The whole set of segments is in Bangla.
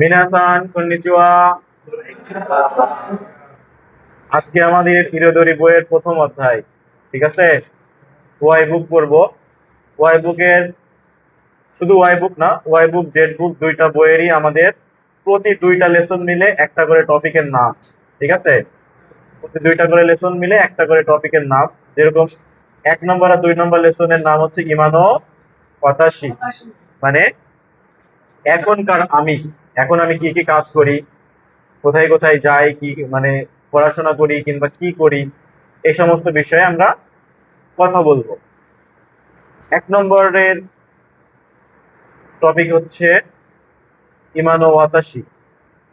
মিনাসান কন্নিচিওয়া। আজকে আমাদের ইরোদরি বইয়ের প্রথম অধ্যায়, ঠিক আছে? ওয়াই বুক পড়বো। ওয়াই বুকের শুধু ওয়াই বুক না, ওয়াই বুক জেড বুক দুইটা বইয়েরই আমাদের প্রতি দুইটা লেসন মিলে একটা করে টপিকের নাম, ঠিক আছে? প্রতি দুইটা করে লেসন মিলে একটা করে টপিকের নাম। যেরকম 1 নম্বর আর 2 নম্বর লেসনের নাম হচ্ছে ইমানো ওয়াতাশি, মানে এখনকার আমি। এখন আমি কি কি কাজ করি, কোথায় কোথায় যাই, কি মানে পড়াশোনা করি কিংবা কি করি, এই সমস্ত বিষয়ে আমরা কথা বলবো। 1 নম্বরের টপিক হচ্ছে ইমানো ওয়াতাশি।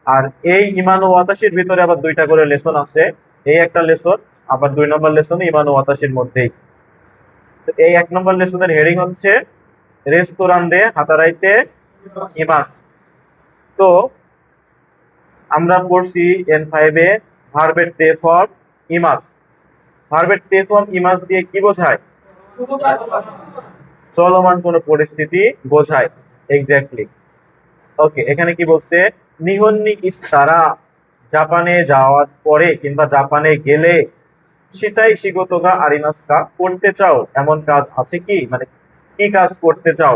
আর এই ইমানো ওয়াতাশির ভিতরে আবার দুইটা করে লেসন আছে। এই একটা লেসন, আবার 2 নম্বর লেসন ইমানো ওয়াতাশির মধ্যেই। তো এই 1 নম্বর লেসনের হেডিং হচ্ছে রেস্তোরান্দে হাতারাইতে ইমাস। তো আমরা পড়ছি N5 এ ভার্বের তে ফর্ম ইমাস। ভার্বের তে ফর্ম ইমাস দিয়ে কি বোঝায়? চলমান কোন পরিস্থিতি বোঝায়। এক্স্যাক্টলি। ওকে, এখানে কি বলছে? নিহন্নি ইস্তারা, জাপানে যাওয়ার পরে কিংবা জাপানে গেলে সিতাই শিগোতোগা আরিমাস্কা, করতে চাও এমন কাজ আছে কি, মানে কি কাজ করতে চাও,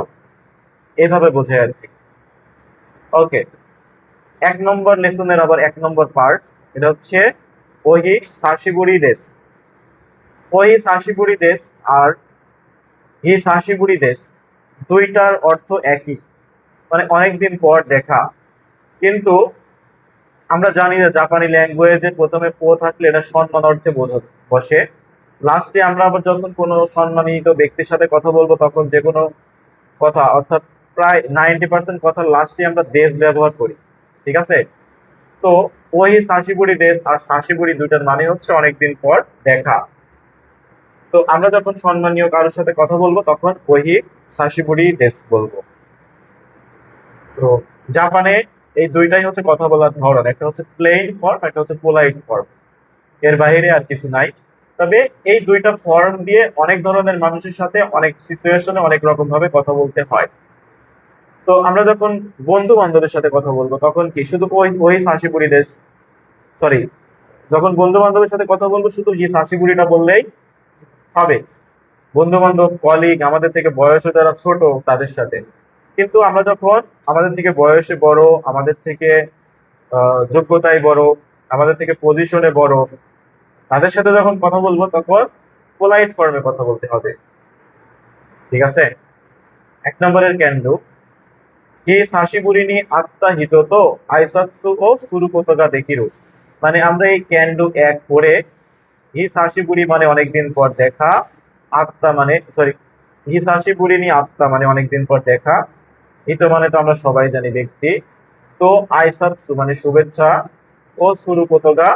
এভাবে বোঝায় আর কি। ওকে, 1 নম্বর লেসনের আবার 1 নম্বর পার্ট, এটা হচ্ছে ওহি সাশিবুরি দেশ। ওহি সাশিবুরি দেশ আর হি সাশিবুরি দেশ দুইটার অর্থ একই, মানে অনেকদিন পর দেখা। কিন্তু আমরা জানি যে জাপানি ল্যাঙ্গুয়েজে প্রথমে পো থাকলে এটা সম্মান অর্থে বসে। লাস্টে আমরা আবার যখন কোনো সম্মানিত ব্যক্তির সাথে কথা বলবো তখন যে কোনো কথা, অর্থাৎ প্রায় 90% কথা লাস্টে আমরা দেশ ব্যবহার করি, ঠিক আছে? তো ওই সাশিবুড়ি দেশ আর সাশিবুড়ি দুইটার মানে হচ্ছে অনেকদিন পর দেখা। তো আমরা যখন সম্মানীয় কারোর সাথে কথা বলবো তখন ওই সাশিবুড়ি দেশ বলবো। তো জাপানে এই দুইটাই হচ্ছে কথা বলার ধরন, একটা হচ্ছে প্লেইন ফর্ম, একটা হচ্ছে পোলাইট ফর্ম। এর বাইরে আর কিছু নাই। তবে এই দুইটা ফর্ম দিয়ে অনেক ধরনের মানুষের সাথে অনেক সিচুয়েশনে অনেক রকম ভাবে কথা বলতে হয়। তো আমরা যখন বন্ধু বান্ধবের সাথে কথা বলবো তখন কি শুধু ওই ওই হাসিপুরি দেশ, সরি, যখন বন্ধু বান্ধবের সাথে কথা বলবো শুধু হি হাসিপুরিটা বললেই হবে। বন্ধু বান্ধব, কলিগ, আমাদের থেকে বয়সে যারা ছোট তাদের সাথে। কিন্তু আমরা যখন আমাদের থেকে বয়সে বড়, আমাদের থেকে যোগ্যতায় বড়, আমাদের থেকে পজিশনে বড়, তাদের সাথে যখন কথা বলবো তখন পোলাইট ফর্মে কথা বলতে হবে, ঠিক আছে? 1 নম্বরের ক্যান্ডু হি সাশিবুরিনি আত্মা হিত তো আইসাৎসু ও সুরুকোতগা দেখিরু, মানে আমরা এই ক্যান্ডু এক পড়ে হি সাশিবুরি মানে অনেকদিন পর দেখা, আত্মা মানে সরি, হি সাশিবুরিনি আত্মা মানে অনেকদিন পর দেখা, হিত মানে তো আমরা সবাই জানি ব্যক্তি, তো আইসাৎসু মানে শুভেচ্ছা, ও সুরুকোতগা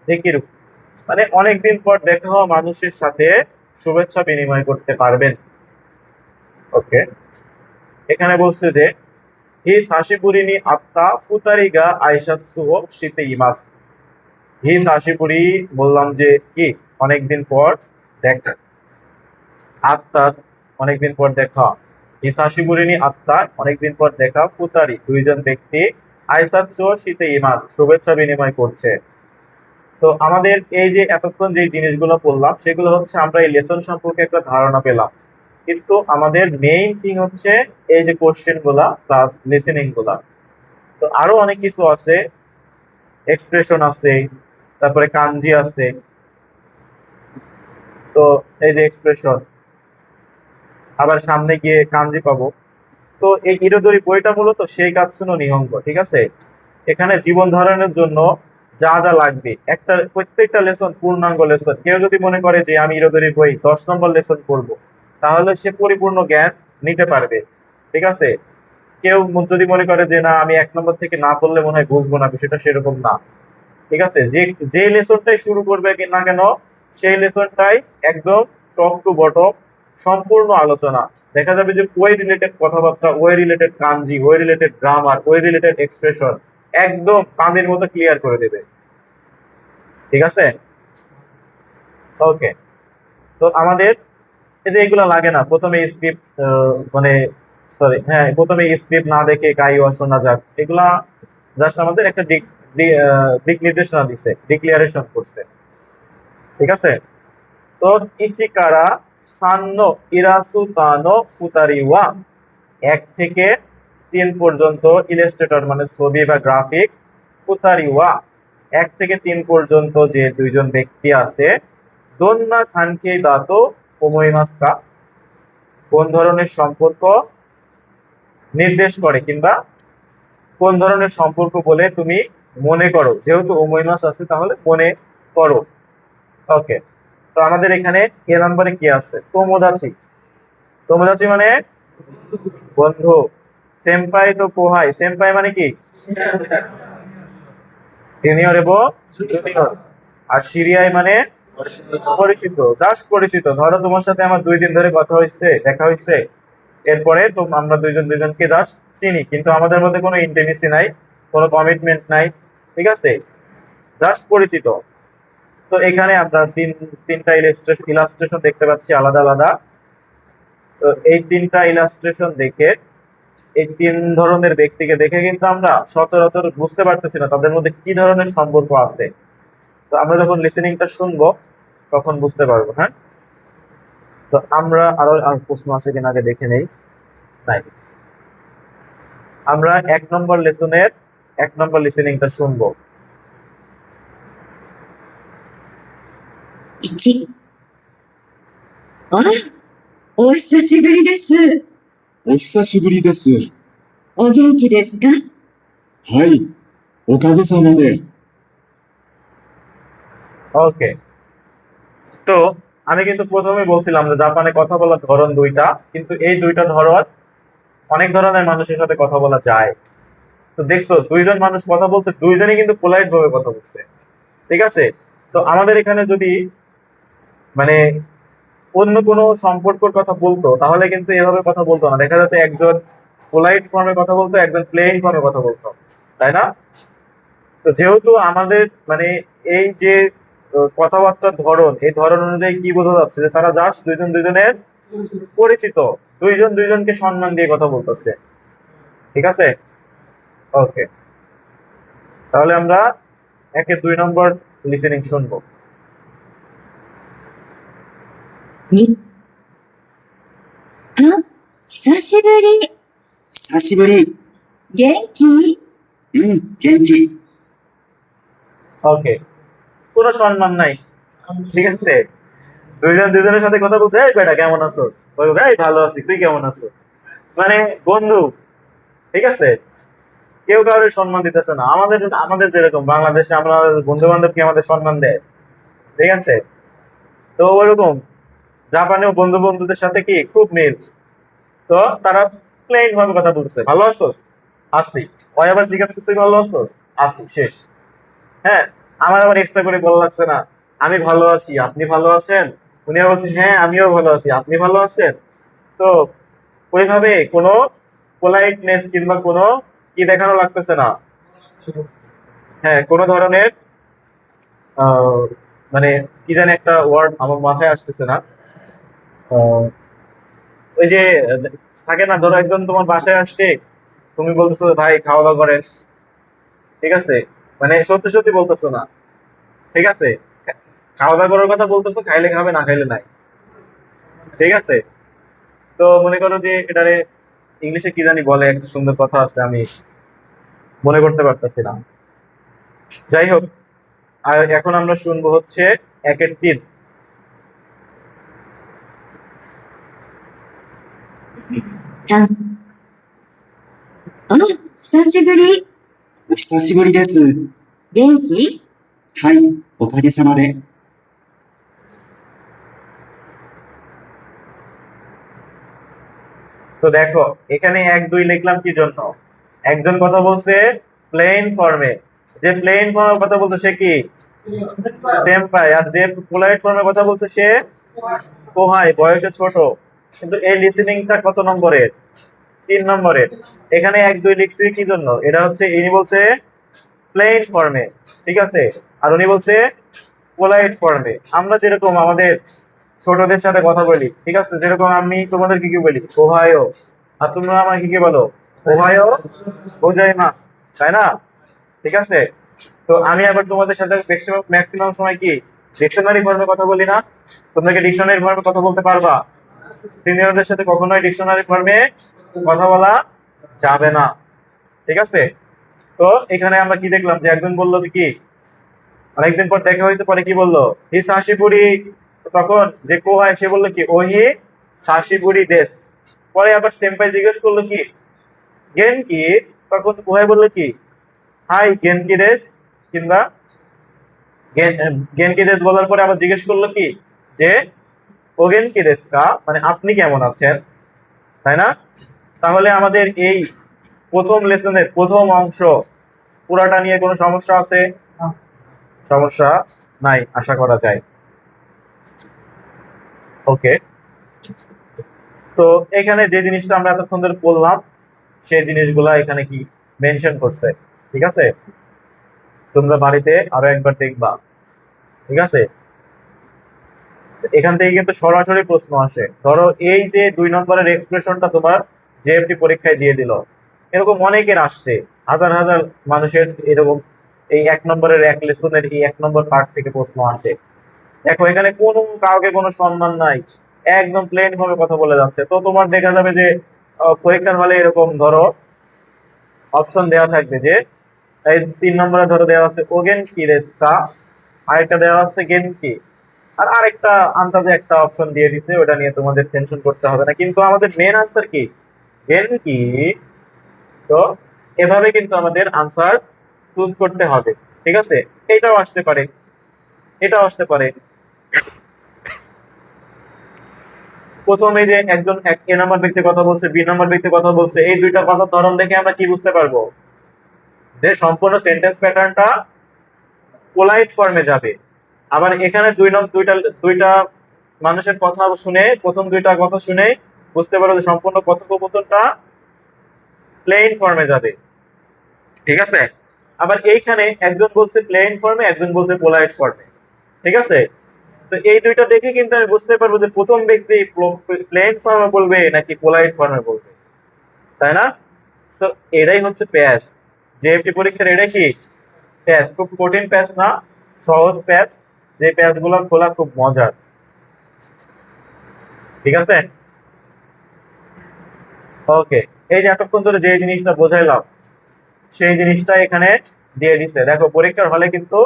দেখিরু মানে অনেকদিন পর দেখা হওয়া মানুষের সাথে শুভেচ্ছা বিনিময় করতে পারবেন। ওকে, এখানে বলছে যে হি সাশিপুরিনি আত্মা ফুতারিগা আইসাৎসুও শীতে ইমাস। হি সাশিপুরি বললাম যে কি অনেকদিন পর দেখা, আত্মা অনেকদিন পর দেখা, হি সাশিপুরিনি আত্মা অনেকদিন পর দেখা, ফুতারি দুইজন ব্যক্তি, আইসাৎসুও শীতে ইমাস শুভেচ্ছা বিনিময় করছে। তো আমাদের এই যে এতক্ষণ যে জিনিসগুলো পড়লাম সেগুলো হচ্ছে আমরা এই লেসন সম্পর্কে একটা ধারণা পেলাম। কিন্তু আমাদের মেইন থিং হচ্ছে এই যে কোশ্চেন গুলা প্লাস লিসেনিং গুলা। তো আরো অনেক কিছু আছে, এক্সপ্রেশন আছে, তারপরে কাঞ্জি আছে। তো এই যে এক্সপ্রেশন, আবার সামনে গিয়ে কাঞ্জি পাবো। তো এই ইরোদরি বইটা মূলত সেই কাতসুনো নিহঙ্গ, ঠিক আছে? এখানে জীবন ধারণের জন্য যা যা লাগবে একটা প্রত্যেকটা লেসন পূর্ণাঙ্গ লেসন। কেউ যদি মনে করে যে আমি ইরোদরি বই 10 নম্বর লেসন পড়বো, তাহলে সে পরিপূর্ণ জ্ঞান নিতে পারবে, ঠিক আছে? কেউ যদি মনে করে যে না আমি 1 নম্বর থেকে না পড়লে মনে হয় বুঝবো না, বিষয়টা সেরকম না, ঠিক আছে? যে যে লেসনটাই শুরু করবে কি না কেন সেই লেসনটাই একদম টপ টু বটম সম্পূর্ণ আলোচনা। দেখা যাবে যে ওই রিলেটেড কথাবার্তা, ওই রিলেটেড কাঞ্জি, ওই রিলেটেড গ্রামার, ওই রিলেটেড এক্সপ্রেশন একদম কানের মতো ক্লিয়ার করে দেবে, ঠিক আছে? ওকে, তো আমাদের এই যে এগুলো লাগে না, প্রথমে স্ক্রিপ্ট মানে সরি, হ্যাঁ, প্রথমে স্ক্রিপ্ট না দেখে কাইওয়া শোনা যাক, এগুলা জাস্ট আমাদের একটা দিক নির্দেশনা দিছে, ডিক্লারেশন করছে। ঠিক আছে। তো ইচিকারা সান্নো ইরাসু তানো ফুতারিওয়া, 1 থেকে 3 পর্যন্ত ইলাস্ট্রেটর মানে ছবি বা গ্রাফিক্স, ফুতারিওয়া 1 থেকে 3 পর্যন্ত যে দুইজন ব্যক্তি আছে, দোন্না খানকে দাতো ওমোইমাসকা, কোন ধরনের সম্পর্ক নির্দেশ করে কিংবা কোন ধরনের সম্পর্ক বলে তুমি মনে করো, যেহেতু ওমোইমাস আছে তাহলে মনে করো। ওকে, তো আমাদের এখানে এ নম্বরে কি আছে, তোমোদাচি। তোমোদাচি মানে বন্ধু। সেম্পাই তো কোহাই, সেম্পাই মানে কি সিনিয়র এবং জুনিয়র। আর সিরিয়াই মানে পরিচিত, জাস্ট পরিচিত। ধরো তোমার সাথে আমার 2 দিন ধরে কথা হয়েছে, দেখা হয়েছে, এরপরে তো আমরা দুইজন দুইজনকে জাস্ট চিনি, কিন্তু আমাদের মধ্যে কোনো ইন্টিমেসি নাই, কোনো কমিটমেন্ট নাই। ঠিক আছে, জাস্ট পরিচিত। তো এখানে আমরা তিনটা ইলাস্ট্রেশন দেখতে পাচ্ছি আলাদা আলাদা। তো এই 3টা ইলাস্ট্রেশন দেখে, এই 3 ধরনের ব্যক্তিকে দেখে কিন্তু আমরা সচরাচর বুঝতে পারতেছি না তাদের মধ্যে কি ধরনের সম্পর্ক আছে। তো আমরা যখন লিসেনিংটা শুনবো তখন বুঝতে পারবো। হ্যাঁ, তো আমরা আরো আর প্রশ্ন আছে কিনা আগে দেখে নেই। নাই, আমরা 1 নম্বর লেসনের 1 নম্বর লিসেনিংটা শুনবো। 1、あ、お久しぶりです。お久しぶりです。お元気ですか？はい。おかげさまで。ওকে, তো আমি কিন্তু প্রথমে বলছিলাম যে জাপানে কথা বলার ধরন 2টা, কিন্তু এই 2টা ধরন অনেক ধরনের মানুষের সাথে কথা বলা যায়। তো দেখছো 2জন মানুষ কথা বলছে, 2জনই কিন্তু পোলাইট ভাবে কথা বলছে। ঠিক আছে, তো আমাদের এখানে যদি মানে অন্য কোনো সম্পর্কের কথা বলতো তাহলে কিন্তু এভাবে কথা বলতো না, দেখা যাচ্ছে একজন পোলাইট ফর্মে কথা বলতো, একজন প্লেইন ফর্মে কথা বলতো, তাই না? তো যেহেতু আমাদের মানে এই যে কথাবার্তার ধরন, এই ধরন অনুযায়ী কি বোঝা যাচ্ছে যে তারা জাস্ট দুইজন দুইজনের পরিচিত, 2জন 2জনকে সম্মান দিয়ে কথা বলতেছে। ঠিক আছে, ওকে, তাহলে আমরা 1-2 নম্বর লিসেনিং শুনবো। 2、あ、久しぶり。久しぶり。元気？元気。ওকে, কোনো সম্মান নাই। ঠিক আছে, 2জন 2জনের সাথে কথা বলছে, এই বেটা কেমন আছো, বলবে এই ভালো আছি, তুই কেমন আছো, মানে বন্ধু। ঠিক আছে, কেউ কারোর সম্মান দিতেছে না। আমাদের আমাদের যেরকম বাংলাদেশে আমরা বন্ধু বান্ধবকে আমাদের সম্মান দেয়। ঠিক আছে, তো ওরকম জাপানেও বন্ধু বন্ধুদের সাথে কি খুব মিল। তো তারা প্লেন ভাবে কথা বলছে, ভালো আছোস, আছি। ওই আবার জিজ্ঞাসা, তুই ভালো আছোস, আছি, শেষ। হ্যাঁ, আমার আবার এক্সট্রা করে বলা লাগছে না, আমি ভালো আছি, আপনি ভালো আছেন। উনি বলছেন, হ্যাঁ আমিও ভালো আছি, আপনি ভালো আছেন। তো ওইভাবে কোনো পোলাইটনেস কিংবা কোনো কি দেখানো লাগতেছে না। হ্যাঁ, কোনো ধরনের আহ, মানে কি জানি একটা ওয়ার্ড আমার মাথায় আসতেছে না। আহ, ওই যে থাকে না, ধরো একজন তোমার বাসায় আসছে, তুমি বলতেছো ভাই খাওয়া দাওয়া করেন। ঠিক আছে, মানে সত্যি সত্যি বলতেছো না। ঠিক আছে, খাওয়া দাওয়া করার কথা বলতেছো, খাইলে খাবে না খাইলে নাই। ঠিক আছে, তো মনে করো যে এটারে ইংলিশে কি জানি বলে, একটা সুন্দর কথা আছে, আমি মনে করতে পারতেছি না। যাই হোক, আর এখন আমরা শুনবো হচ্ছে 1-3। 3、あ、久しぶり。お久しぶりです。元気？はい。おかげさまで。তো দেখো এখানে 1-2 লিখলাম কি জন্য, একজন কথা বলছে প্লেন ফর্মে, যে প্লেন ফর্মে কথা বলছে সে কি টেম্পাই, আর যে পোলাইট ফর্মে কথা বলছে সে কোহাই, বয়সে ছোট। কিন্তু এই লিসেনিংটা কত নম্বরের, 3 নম্বরের। এখানে 1-2 লিখছি কি জন্য, এটা হচ্ছে ইনি বলছে প্লেন ফর্মে, ঠিক আছে, আর উনি বলছে পোলাইট ফর্মে। আমরা যেরকম আমাদের ছোটদের সাথে কথা বলি, ঠিক আছে, যেরকম আমি তোমাদের কি কি বলি, ওহাইও, আর তোমরা আমাকে কি বলো, ওহায়ো গোজাইমাস, তাই না? ঠিক আছে। তো আমি আবার তোমাদের সাথে ম্যাক্সিমাম সময় কি ডিকশনারি ফর্মে কথা বলি না? তোমরা কি ডিকশনারি ফর্মে কথা বলতে পারবা? সিনিয়রদের সাথে কখনোই ডিকশনারি ফর্মে কথা বলা যাবে না, ঠিক আছে? তো এখানে আমরা কি দেখলাম যে একজন বললো যে কি, অনেকদিন পর দেখা হয়েছে, পরে কি বললো, হি সাশিবুরি। তখন যে কোহায় সে বললো কি, ওহি সাশিবুরি দেশ। পরে আবার সেম্পাই জিজ্ঞেস করলো কি, গেনকি। তখন কোহায় বললো কি, হাই গেনকি দেশ, কিংবা গেনকি দেশ বলার পরে আবার জিজ্ঞেস করলো কি, যে ওগেনকি দেশ কা, মানে আপনি কেমন আছেন, তাই না? তাহলে আমাদের এই প্রথম লেসনের প্রথম অংশ পুরাটা নিয়ে কোনো সমস্যা আছে? সমস্যা নাই আশা করা যায়। ওকে, তো এখানে যে জিনিসটা আমরা এতক্ষণ ধরে বললাম সেই জিনিসগুলা এখানে কি মেনশন করছে, ঠিক আছে? তোমরা বাড়িতে আরো একবার দেখবা, ঠিক আছে? এখান থেকে কিন্তু সরাসরি প্রশ্ন আসে। ধরো এই যে 2 নম্বরের এক্সপ্রেশনটা তোমার জেএফটি পরীক্ষায় দিয়ে দিল, এরকম অনেকের আসছে, হাজার হাজার মানুষের এরকম এই 1 নম্বরের এক লেসনের এই 1 নম্বর পার্ট থেকে প্রশ্ন আসে। দেখো এখানে কোনো কাউকে কোনো সম্মান নাই, একদম প্লেন ভাবে কথা বলে যাচ্ছে। তো তোমার দেখা যাবে যে পরীক্ষার হলে এরকম ধরো অপশন দেওয়া থাকবে যে এই 3 নম্বরে ধরো দেওয়া আছে ওগেন কি রেস্তা, আরেকটা দেওয়া আছে গেন কি, আর আরেকটা আন্দাজে একটা অপশন দিয়ে দিছে, ওটা নিয়ে তোমাদের টেনশন করতে হবে না। কিন্তু আমাদের মেন আনসার কি, গেন কি। তো এভাবে কিন্তু আমাদের আনসার চুজ করতে হবে, ঠিক আছে? এটাও আসতে পারে, এটাও আসতে পারে। প্রথমে যে একজন এ নাম্বার ব্যক্তি কথা বলছে, বি নাম্বার ব্যক্তি কথা বলছে, এই দুইটা কথার ধরন দেখে আমরা কি বুঝতে পারবো যে সম্পূর্ণ সেন্টেন্স প্যাটার্নটা পোলাইট ফর্মে যাবে। আবার এখানে দুইটা দুইটা মানুষের কথা শুনে, প্রথম দুইটা কথা শুনে বুঝতে পারো যে সম্পূর্ণ কথোপকথনটা প্লেন ফর্মে যাবে, ঠিক আছে? আবার এইখানে একজন বলছে প্লেন ফর্মে, একজন বলছে পোলাইট ফর্মে, ঠিক আছে? তো এই দুইটা দেখে কিন্তু আমি বুঝতে পারবো যে প্রথম ব্যক্তি প্লেন ফর্মে বলবে নাকি পোলাইট ফর্মে বলবে, তাই না? তো এটাই হচ্ছে প্যাচ, জেএফটি পরীক্ষার এটা কি প্যাচ, খুব কঠিন প্যাচ না, সহজ প্যাচ, যে প্যাচ গুলো খোলা খুব মজার, ঠিক আছে? ওকে, এই যে এতক্ষণ ধরে যে জিনিসটা বোঝাইলাম সেই জিনিসটা এখানে দিয়ে দিছে। দেখো পরীক্ষার হলে কিন্তু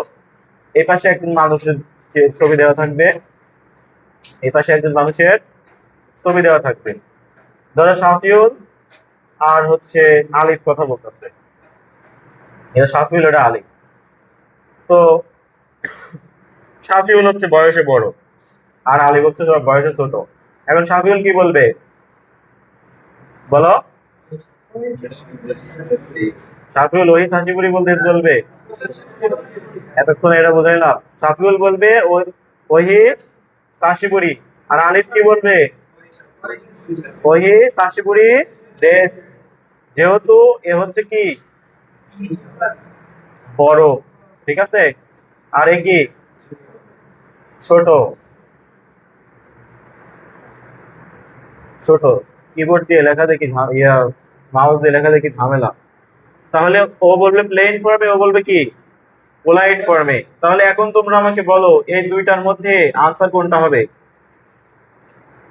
এই পাশে একজন মানুষের যে ছবি দেওয়া থাকবে, এই পাশে একজন মানুষের ছবি দেওয়া থাকবে। ধরো শাফিউল আর হচ্ছে আলিফ কথা বলতেছে, এটা শাফিউল, এটা আলিফ। তো শাফিউল হচ্ছে বয়সে বড় আর আলিফ হচ্ছে বয়সে ছোট। এখন শাফিউল কি বলবে বলো? শাফিউল ওই হাসিপুরি বলতে বলবে, এতক্ষণ এটা বোঝাইলাম। শাফিউল বলবে ওহি সাশিপুরি, আর আলিফ কি বলবে, ওহি সাশিপুরি দেশ। যেহেতু এ হচ্ছে কি বড়, ঠিক আছে, আর এ কি ছোট, ছোট। কিবোর্ড দিয়ে লেখা দেখি মাউস দিয়ে লেখা দেখি ঝামেলা। তাহলে ও বলবে প্লেন ফর্মে, ও বলবে কি পোলাইট ফর্মে। তাহলে এখন তোমরা আমাকে বলো এই দুইটার মধ্যে আনসার কোনটা হবে?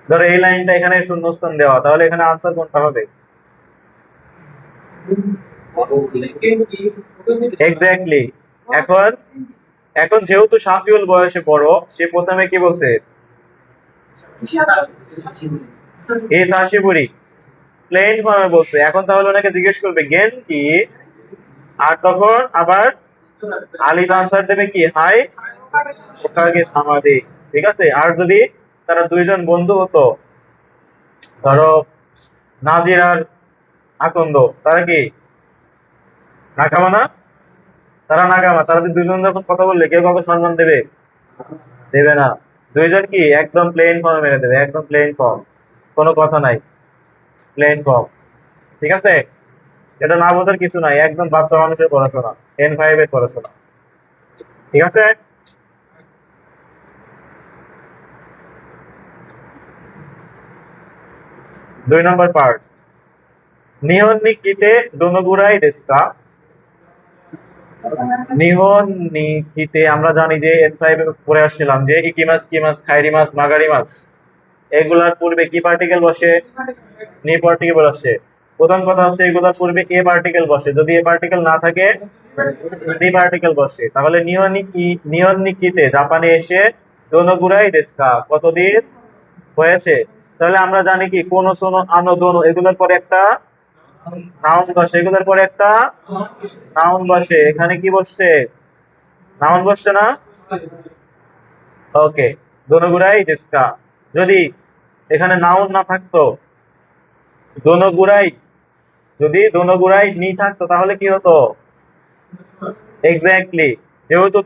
ধরো এই লাইনটা এখানে শূন্যস্থান দেওয়া, তাহলে এখানে আনসার কোনটা হবে? এক্স্যাক্টলি। এখন এখন যেহেতু শাফিউল বয়সে বড়, সে প্রথমে কি বলছে, এই সাশিবুরি প্লেন ফর্মে বলছে। এখন তাহলে ওনাকে জিজ্ঞেস করবে গেন কি, আর তখন আবার আলিফ আনসার দেবে কি হাই ওকাগে সামাদি, ঠিক আছে? আর যদি তারা দুইজন বন্ধু হতো, ধরো নাজির আর আকন্দ, তারা কি নাকামা না? তারা নাকামা, তারা দুইজন যখন কথা বললে কেউ কাউকে সম্মান দেবে? দেবে না। দুইজন কি একদম প্লেন ফর্মে মেরে দেবে, একদম প্লেন ফর্ম, কোনো কথা নাই, প্লেন ফর্ম, ঠিক আছে? এটা না বোঝার কিছু নাই, একদম বাচ্চা মানুষের পড়াশোনা, 10-5 এর পড়াশোনা, ঠিক আছে? 2 নম্বর পার্ট, নিহন নি কিতে দোনোগুরাই দেশু কা? নিহন নি কিতে আমরা জানি যে এন5 পড়ে আসছিলাম যে ইকিমাস, কিমাস, খাইরিমাস, মাগারিমাস এগুলার পূর্বে কি পার্টিকেল বসে? নি পার্টিকেল বসে। প্রথম কথা হচ্ছে এগুলার পূর্বে এ পার্টিকেল বসে, যদি এ পার্টিকেল না থাকে নি পার্টিকেল বসে। তাহলে নিহন নি কিতে জাপানে এসে দোনোগুরাই দেশু কা কতদিন হয়েছে? তাহলে আমরা জানি কি কোনো সোনো আনো দোনো এগুলোর পরে একটা নাউন বসে, এগুলোর পরে একটা নাউন বসে। এখানে কি বসছে? নাউন বসছে না? ওকে, দোনোগুরাই দেশু কা। যদি এখানে নাউন না থাকতো, দোনোগুরাই যদি দোনোগুরাই নি থাকতো তাহলে কি হতো? এক্স্যাক্টলি, যেহেতু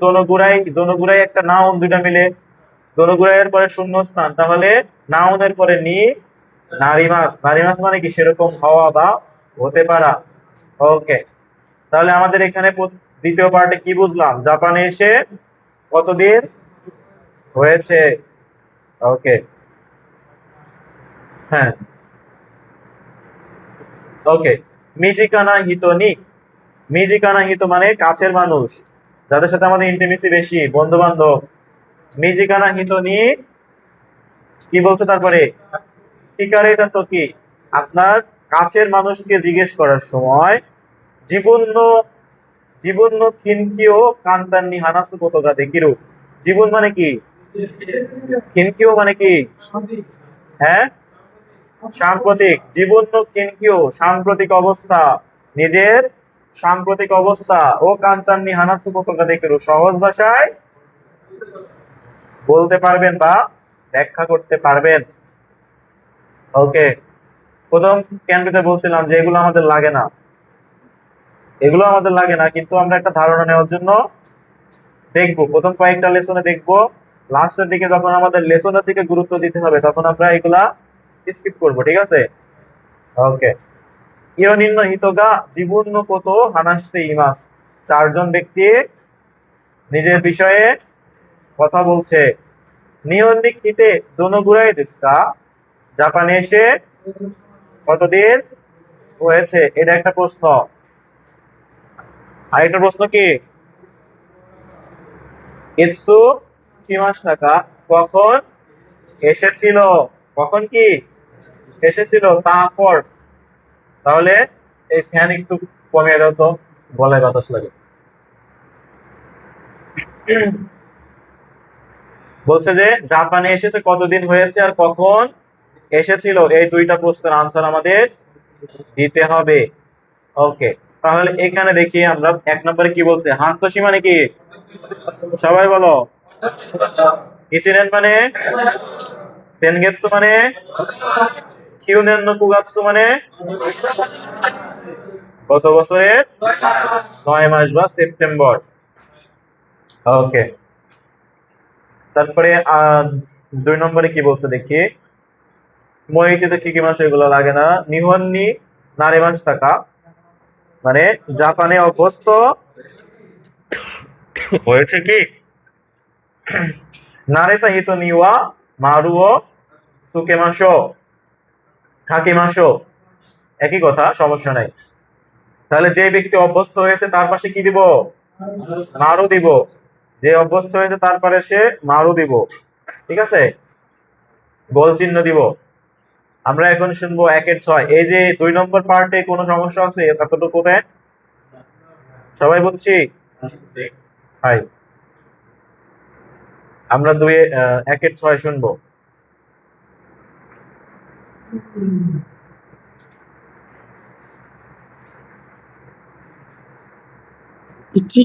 দোনোগুরাই একটা নাউন, দুইটা মিলে দোনোগুরাইয়ের পরে শূন্যস্থান, তাহলে নাউনের পরে নি নারিমাস। নারিমাস মানে কি সেরকম হওয়া বা হতে পারা। ওকে, তাহলে আমাদের এখানে দ্বিতীয় পার্টে কি বুঝলাম? জাপানে এসে কতদিন হয়েছে। ওকে, হ্যাঁ, ওকে। মিজিকানা হিতো নি, মিজিকানা হিতো মানে কাছের মানুষ, যাদের সাথে আমাদের ইন্টিমেসি বেশি, বন্ধু বান্ধব। মিজিকানা হিতো নি কি বলছে তারপরে? ঠিকারে তো কি আপনার কাছের মানুষকে জিজ্ঞেস করার সময় জীবন্য জীবন্য কিনকিও কান্তান্নি হানাসু কোতোগা দেকিরু। জীবন মানে কি? কিনকিও মানে কি? হ্যাঁ, সাম্প্রতিক। জীবন্য কিনকিও সাম্প্রতিক অবস্থা, নিজের সাম্প্রতিক অবস্থা। ও কান্তান্নি হানাসু কোতোগা দেকিরু সহজ ভাষায় বলতে পারবেন বা ব্যাখ্যা করতে পারবেন। ওকে, প্রথম ক্যান্ডিতে বলছিলাম যে এগুলো আমাদের লাগে না, এগুলো আমাদের লাগে না, কিন্তু আমরা একটা ধারণা নেওয়ার জন্য দেখবো, প্রথম কয়েকটা লেসনে দেখবো। লাস্টের দিকে যখন আমাদের লেসনের দিকে গুরুত্ব দিতে হবে তখন আমরা এগুলা স্কিপ করবো, ঠিক আছে? ওকে, ইয়নিন্ন হিতোগা জীবন্য কত হানাসতে ইমাস। চারজন ব্যক্তি নিজের বিষয়ে কথা বলছে। নিয়ন্নিক হিতে দোনোগুরাই দেশু কা? জাপানে এসে কতদিন হয়েছে? এটা একটা প্রশ্ন। আরেকটা প্রশ্ন কি? ইৎসু কিমাশিতা কা? কখন এসেছিল? কখন কি এসেছিল? তারপর। তাহলে এই ফ্যান একটু কমিয়ে দাও তো, গলায় বাতাস লাগে। বলছে যে জাপানে এসেছে কতদিন হয়েছে আর কখন এসেছিল, এই দুইটা প্রশ্নের আনসার আমাদের দিতে হবে। ওকে, তাহলে এখানে দেখি আমরা এক নম্বরে কি বলছে। হান্তোশি মানে কি? সবাই বলো। ইচিনেন মানে? সেনগেৎসু মানে? কিউনেন নো কুগাৎসু মানে? গত বছরের 9 মাস বা সেপ্টেম্বর। ওকে, তারপরে 2 নম্বরে কি বলছে দেখি। মইচিতে কি কি মাস, এগুলো লাগে না। নিহন্নি নারে মাস টাকা মানে জাপানে অভ্যস্ত হয়েছে কি? নারেতা হিতো নিওয়া মারুও সুকেমাসো থাকিমাসো, একই কথা, সমস্যা নাই। তাহলে যে ব্যক্তি অভ্যস্ত হয়েছে তার পাশে কি দিব? মারু দিব। যে অভ্যস্ত হয়েছে তার পাশে সে মারু দিব, ঠিক আছে, গোল চিহ্ন দিব। আমরা এখন শুনবো 1-6। এই যে 2 নম্বর পার্টে কোনো সমস্যা আছে এতটুকু? সবাই বুঝছি? হাই, আমরা 1-6 শুনবো। 1、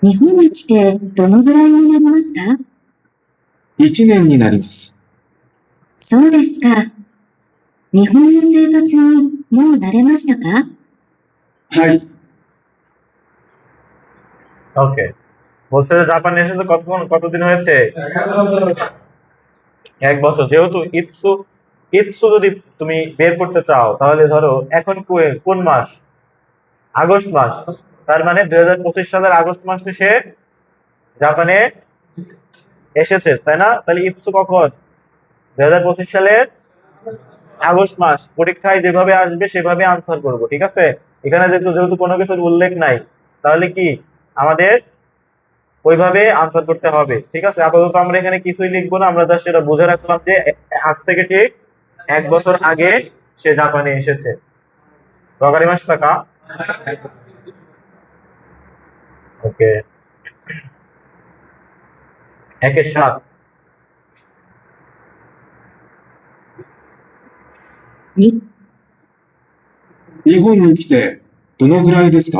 日本に来てどのぐらいになりますか？1年になります。そうですか。日本の生活にもう慣れましたか？はい。ওকে, বলছে যে জাপানে এসেছে কতদিন হয়েছে? 1 বছর। যেহেতু ইৎসু ইৎসু যদি তুমি বের করতে চাও তাহলে ধরো এখন কোন মাস? আগস্ট মাস। তার মানে 2025 সালের আগস্ট মাসে সে জাপানে এসেছে, তাই না? তাহলে ইৎসু কখন? 2025 সালের আগস্ট মাস। পরীক্ষায় যেভাবে আসবে সেভাবে আনসার করব, ঠিক আছে? এখানে যেহেতু যেহেতু কোনো কিছুর উল্লেখ নাই, তাহলে কি আমাদের ওইভাবে আনসার করতে হবে, ঠিক আছে? আপাতত আমরা এখানে কিছুই লিখবো না, আমরা জাস্ট সেটা বুঝে রাখলাম যে আজ থেকে ঠিক 1 বছর আগে সে জাপানে এসেছে। রগারি মাস টাকা। ওকে, 1-7। 2、日本に来てどのぐらいですか？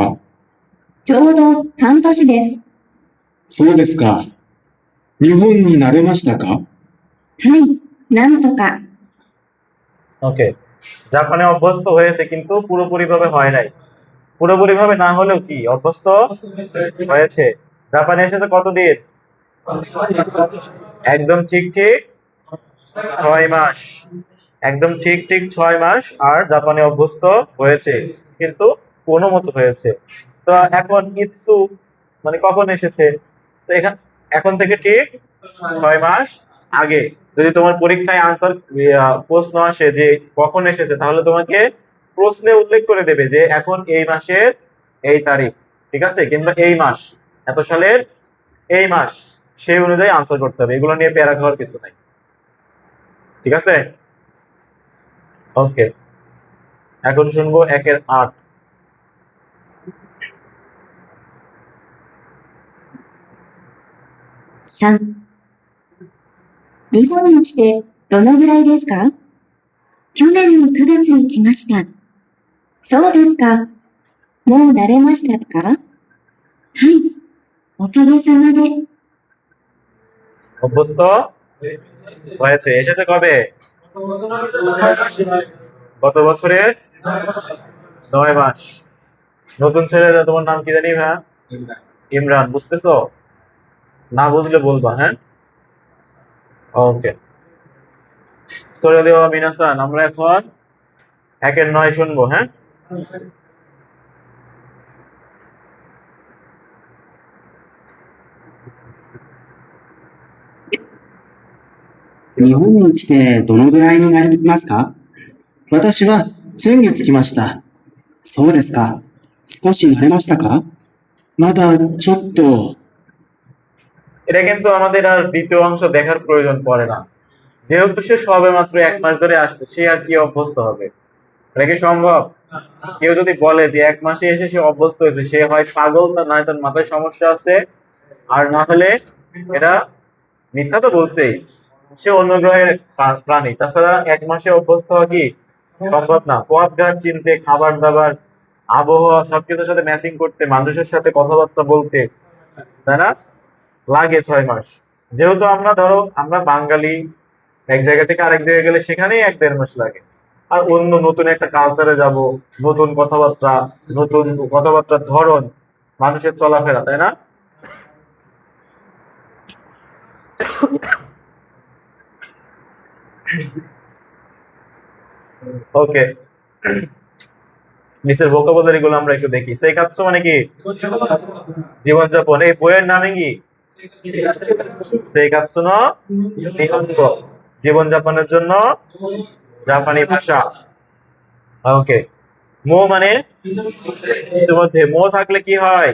ちょうど半年です。そうですか。日本に慣れましたか？はい、なんとか。 ওকে, জাপানে অভ্যস্ত হয়েছে কিন্তু পুরোপুরি ভাবে হয় নাই। পুরোপুরি ভাবে না হলেও কি অভ্যস্ত হয়েছে। জাপানে এসেছে কতদিন? একদম ঠিক ঠিক 6 মাস। একদম ঠিক ঠিক 6 মাস আর জাপানে অভ্যস্ত হয়েছে, কিন্তু কোনো মতো হয়েছে। তো এখন ইৎসু মানে কখন এসেছে? তো এখন থেকে ঠিক 6 মাস আগে। যদি তোমার পরীক্ষায় আনসার প্রশ্ন আসে যে কখন এসেছে, তাহলে তোমাকে প্রশ্নে উল্লেখ করে দেবে যে এখন এই মাসের এই তারিখ, ঠিক আছে, কিংবা এই মাস, এত সালের এই মাস, সেই অনুযায়ী আনসার করতে হবে। এগুলো নিয়ে প্যারা খাওয়ার কিছু নাই, ঠিক আছে? ওকে, এখন শুনবো 1-8। 3、日本に来てどのぐらいですか？去年の9月に来ました。そうですか。もう慣れましたか？はい、おかげさまで。 অভ্যস্ত হয়েছে। এসেছে কবে? গত বছরের 9 মাস। নতুন ছেলে, তোমার নাম কি জানি ভাইয়া? ইমরান। বুঝতেছো? না বুঝলে বলবা, হ্যাঁ? ওকে, সরে দেওয়া মিনাসান। আমরা এখন 1-9 শুনবো, হ্যাঁ? 日本に来てどのぐらいになりますか？私は先月来ました。そうですか。少し慣れましたか？まだちょっと。 এটা কিন্তু আমাদের আর দ্বিতীয় অংশ দেখার প্রয়োজন পড়ে না, যেহেতু সে সবে মাত্র 1 মাস ধরে আসছে, সে আর কি অভ্যস্ত হবে? এটা কি সম্ভব? কেউ যদি বলে যে 1 মাসে এসে সে অভ্যস্ত হয়েছে, সে হয় পাগল, তার নয় তার মাথায় সমস্যা আছে, আর না হলে এটা মিথ্যা তো বলছেই, সে অন্য গ্রহের প্রাণী। তাছাড়া 1 মাসে অভ্যস্ত হওয়া কি সম্ভব না। পথঘাট চিনতে, খাবার দাবার, আবহাওয়া সবকিছুর সাথে ম্যাচিং করতে, মানুষের সাথে কথাবার্তা বলতে, তাই না, লাগে 6 মাস। যেহেতু আমরা ধরো আমরা বাঙালি, এক জায়গা থেকে আরেক জায়গায় গেলে সেখানেই 1-1.5 মাস লাগে। আর অন্য নতুন একটা কালচারে যাব, নতুন কথাবার্তা, নতুন কথাবার্তার ধরন, মানুষের চলাফেরা, তাই না? ওকে, নিচের ভোকাবুলারি গুলো আমরা একটু দেখি। সেকাৎসু মানে কি? জীবনযাপন। এই বইয়ের নামে কি? সেকাৎসু নো নিহঙ্গো, জীবনযাপনের জন্য জাপানি ভাষা। ওকে, মো মানে ইতিমধ্যে। মো থাকলে কি হয়?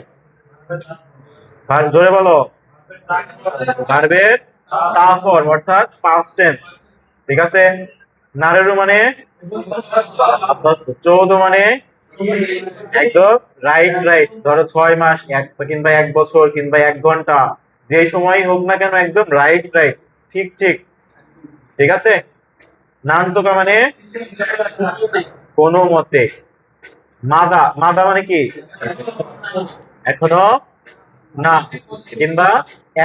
জোরে বলো। ভার্বের তা ফর্ম, অর্থাৎ পাস্ট টেন্স, ঠিক আছে? নারেরু মানে অভ্যস্ত। চৌদ্দ মানে একদম রাইট রাইট। ধরো 6 মাস, কিংবা 1 বছর, কিংবা 1 ঘন্টা, যে সময় হোক না কেন একদম রাইট রাইট, ঠিক ঠিক, ঠিক আছে? নান্তকা মানে কোনো মতে। মাদা, মাদা মানে কি? এখনো না, কিংবা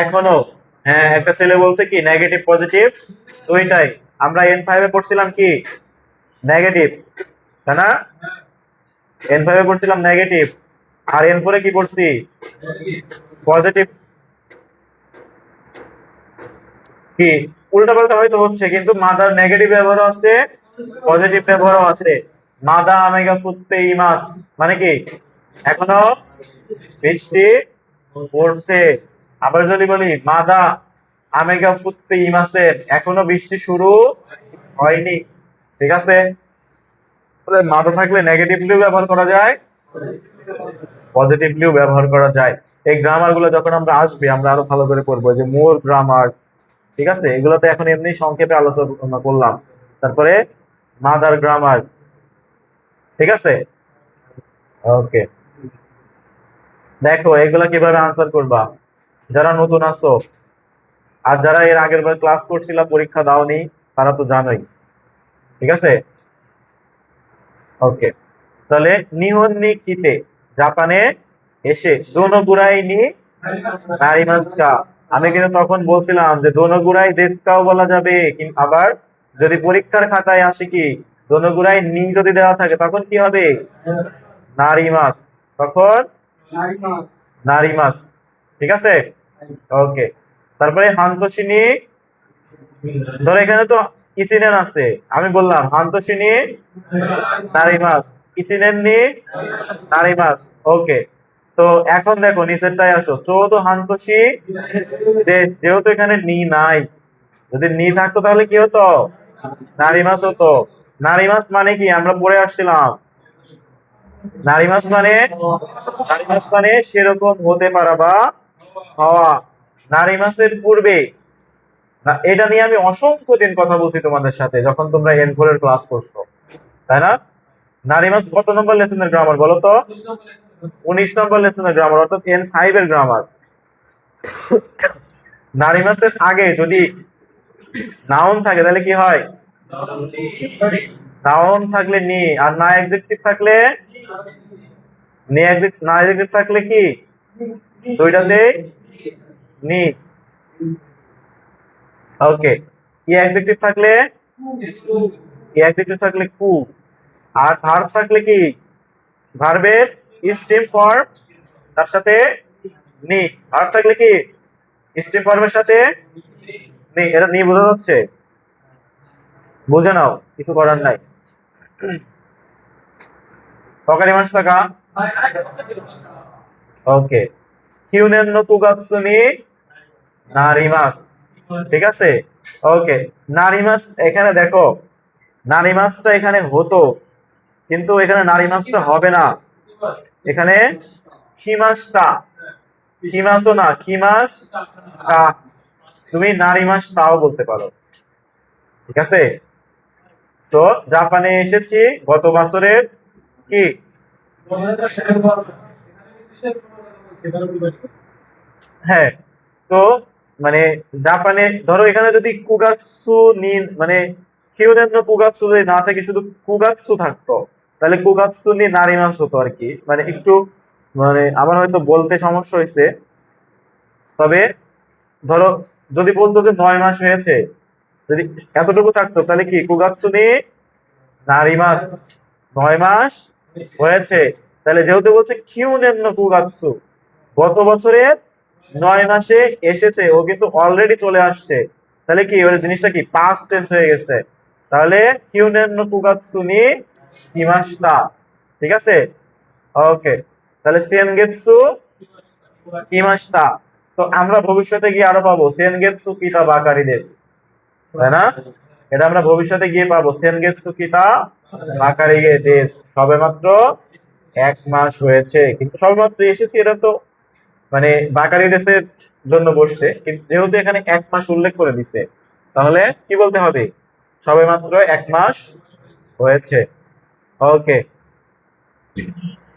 এখনো। হ্যাঁ, একটা ছেলে বলছে কি নেগেটিভ পজিটিভ দুইটাই। আমরা N5 এ পড়ছিলাম কি নেগেটিভ, তাই না? N5 এ পড়ছিলাম নেগেটিভ, আর N4 এ কি পড়ছি? পজিটিভ। কি উল্টা পাল্টা হয়তো হচ্ছে, কিন্তু মাদার নেগেটিভ ব্যবহারও আছে, পজিটিভ ব্যবহারও আছে। মাদা আমেগা ফুটতে ইমাস মানে কি এখনো বৃষ্টি পড়ছে। আবার যদি বলি মাদা আমেগা ফুটতে ইমাসের, এখনো বৃষ্টি শুরু হয়নি। ঠিক আছে, তাহলে মাথা থাকলে নেগেটিভলিও ব্যবহার করা যায়, পজিটিভলিও ব্যবহার করা যায়। এই গ্রামার গুলো যখন আমরা আসবে আমরা আরো ভালো করে করবো, যে মোর গ্রামার, ঠিক আছে, এগুলো তো এখন এমনি সংক্ষেপে আলোচনা করলাম। তারপরে মাদার গ্রামার, ঠিক আছে। ওকে, দেখো এগুলা কিভাবে আনসার করবা যারা নতুন আছো, আর যারা এর আগের বার ক্লাস করছিলা পরীক্ষা দাওনি তারা তো জানোই, ঠিক আছে। ওকে, তাহলে নিহন নি কিতে, জাপানে এসে দোনোগুরাই নি নারিমাস্কা। আমি কিন্তু তখন বলছিলাম যে দোনোগুরাই দেশকাও বলা যাবে, আবার যদি পরীক্ষার খাতায় আসে কি দোনোগুরাই নি যদি দেওয়া থাকে তখন কি হবে, নারিমাস, তখন নারিমাস, ঠিক আছে। ওকে, তারপরে হান্তশিনি, ধরো এখানে তো ইচিনেন আছে, আমি বললাম হান্তশিনি নারিমাস, ইচিনেন নি নারিমাস। ওকে, তো এখন দেখো নিচেরটাই আসো, চৌদ্দ হান্তশি যেহেতু এখানে নি নাই, যদি নি থাকতো তাহলে কি হতো, নারিমাস হতো। নারিমাস মানে কি আমরা পড়ে আসছিলাম, নারী মাস মানে সেরকম হতে পারা বা হওয়া। নারী মাসের পূর্বে, এটা নিয়ে আমি অসংখ্য দিন কথা বলছি তোমাদের সাথে যখন তোমরা N4 এর ক্লাস করছো, তাই না? নারী মাস কত নম্বর লেসনের গ্রামার বলো তো? 19 নম্বর লেসনের গ্রামার, অর্থাৎ N5 এর গ্রামার। নারী মাসের আগে যদি নাউন থাকে তাহলে কি হয়, নাউন থাকলে নি, আর না অ্যাডজেক্টিভ থাকলে নি, না অ্যাডজেক্টিভ থাকলে কি দুইটাতে নি। ওকে, কি অ্যাডজেক্টিভ থাকলে, কি অ্যাডজেক্টিভ থাকলে কু, আর ভার্ব থাকলে কি ভার্বের স্টেম ফর্ম তার সাথে নি, ভার্ব থাকলে কি স্টেম ফর্মের সাথে নি। এটা নি বোঝা যাচ্ছে, বুঝে নাও, কিছু করার নাই। সকারি মাস টাকা। ওকে, কিউনেন নো কুগাৎসুনি নারিমাস, ঠিক আছে। ওকে, নারিমাস, এখানে দেখো নারিমাসটা এখানে হতো, কিন্তু এখানে নারিমাসটা হবে না, এখানে খিমাসটা, খিমাসও না, খিমাস টা, তুমি নারিমাস তাও বলতে পারো, ঠিক আছে। তো জাপানে এসেছি গত বছরের কি, হ্যাঁ, তো মানে জাপানে ধরো এখানে যদি কুগাৎসু নিন মানে কিউনেন নো কুগাৎসু যদি না থাকে, শুধু কুগাৎসু থাকতো, তাহলে কুগাৎসু নি নারিমাস হতো আর কি। মানে একটু মানে আমার হয়তো বলতে সমস্যা হয়েছে, তবে ধরো যদি বলতো যে 9 মাস হয়েছে, যদি এতটুকু থাকতো তাহলে কি কুগাৎসু নি নারিমাস, 9 মাস হয়েছে। তাহলে যেহেতু বলছে কিউনেন নো কুগাৎসু, গত বছরের 9 মাসে এসেছে, ও কিন্তু অলরেডি চলে আসছে, তাহলে কি ওই জিনিসটা কি পাস্ট টেন্স হয়ে গেছে, তাহলে কিউনেন নো কুগাৎসু নি কিমাশিতা, ঠিক আছে। ওকে, তাহলে সেনগেৎসু কিমাশিতা, তো আমরা ভবিষ্যতে গিয়ে আরো পাবো সেনগেৎসু কিতা বাকারি দেশ, তাই না? এটা আমরা ভবিষ্যতে গিয়ে পাবো সেনগেৎসু কিতা বাকারি দেশ, সবেমাত্র 1 মাস হয়েছে, কিন্তু সবেমাত্র এসেছি, এটা তো মানে বাকারি ডেসের জন্য বসছে, কিন্তু যেহেতু এখানে 1 মাস উল্লেখ করে দিছে, তাহলে কি বলতে হবে, সবেমাত্র 1 মাস হয়েছে। ওকে,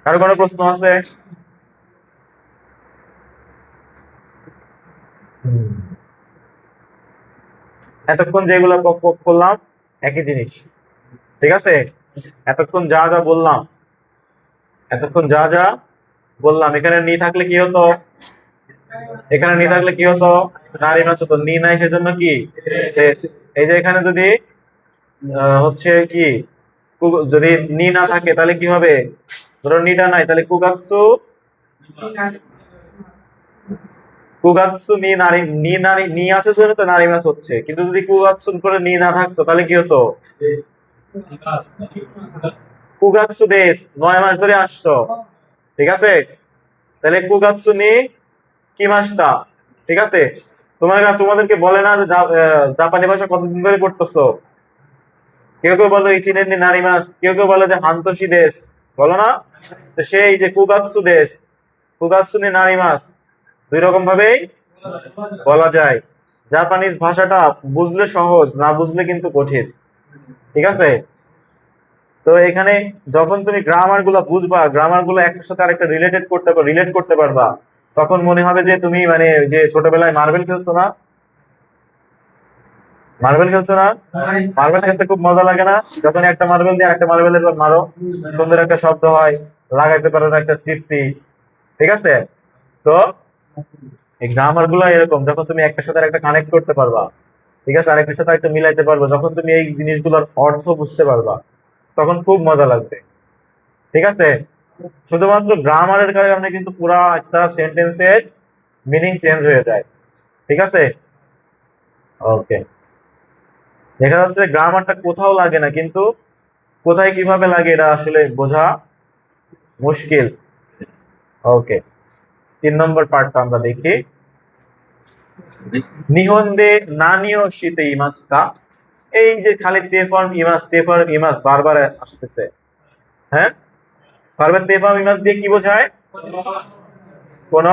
কারো কোনো প্রশ্ন আছে? এতক্ষণ যেগুলো করলাম একই জিনিস, ঠিক আছে। এতক্ষণ যা যা বললাম, এতক্ষণ যা যা বললাম, এখানে নি থাকলে কি হতো, এখানে নি থাকলে কি হতো, নারী মাছ হতো, নি নাই সেজন্য কি, এই যে এখানে যদি হচ্ছে কি যদি নি না থাকে তাহলে কি হবে, ধরো নিটা নাই, তাহলে কুগাৎসু, কুগাৎসু নি নারী, নি নারী, নি আছে জন্য তো নারী মাছ হচ্ছে, কিন্তু যদি কুগাৎসু করে নি না থাকতো তাহলে কি হতো, কুগাৎসু দেশ, 9 মাস ধরে আসছো, ঠিক আছে। তাহলে কুগাৎসু নি কিমাশিতা, ঠিক আছে। তোমাদেরকে বলে না যে জাপানি ভাষা কতদিন ধরে পড়তেছো, কেউ কেউ বলে ইচিনেন নি নারিমাস, কেউ কেউ বলে যে হান্তোশি দেশ, বলো না? তো সেই যে কুগাৎসু দেশ, কুগাৎসু নি নারিমাস, দুই রকম ভাবেই বলা যায়। জাপানিজ ভাষাটা বুঝলে সহজ, না বুঝলে কিন্তু কঠিন, ঠিক আছে? তো এখানে যখন তুমি গ্রামার গুলা বুঝবা, গ্রামার গুলো একটার সাথে আরেকটা রিলেট করতে পারবা, তখন মনে হবে যে তুমি মানে ওই যে ছোটবেলায় মার্বেল খেলছো না, মার্বেল খেলছো না, মার্বেল খেলতে খুব মজা লাগে না? যখন একটা মার্বেল দিয়ে একটা মার্বেলের মারো, সুন্দর একটা শব্দ হয়, লাগাইতে পারো না একটা তৃপ্তি, ঠিক আছে? তো এই গ্রামার গুলো এরকম, যখন তুমি একটার সাথে একটা কানেক্ট করতে পারবা, ঠিক আছে, আরেকটার সাথে একটা মিলাইতে পারবা, যখন তুমি এই জিনিসগুলোর অর্থ বুঝতে পারবা, তখন খুব মজা লাগবে, ঠিক আছে? শুধুমাত্র গ্রামারের কারণে কিন্তু পুরা একটা সেন্টেন্সের মিনিং চেঞ্জ হয়ে যায়, ঠিক আছে? ওকে, দেখা যাচ্ছে গ্রামারটা কোথাও লাগে না, কিন্তু কোথায় কিভাবে লাগে এটা আসলে বোঝা মুশকিল। ওকে, 3 নম্বর পার্টটা আমরা দেখি। নিহন্দে নানিও শীতে ইমাস্তা, এই যে খালি তে ফর্ম ইমাস বারবার আসতেছে, হ্যাঁ? ভার্বের তে ফর্ম ইমাস দিয়ে কি বোঝায়? কোন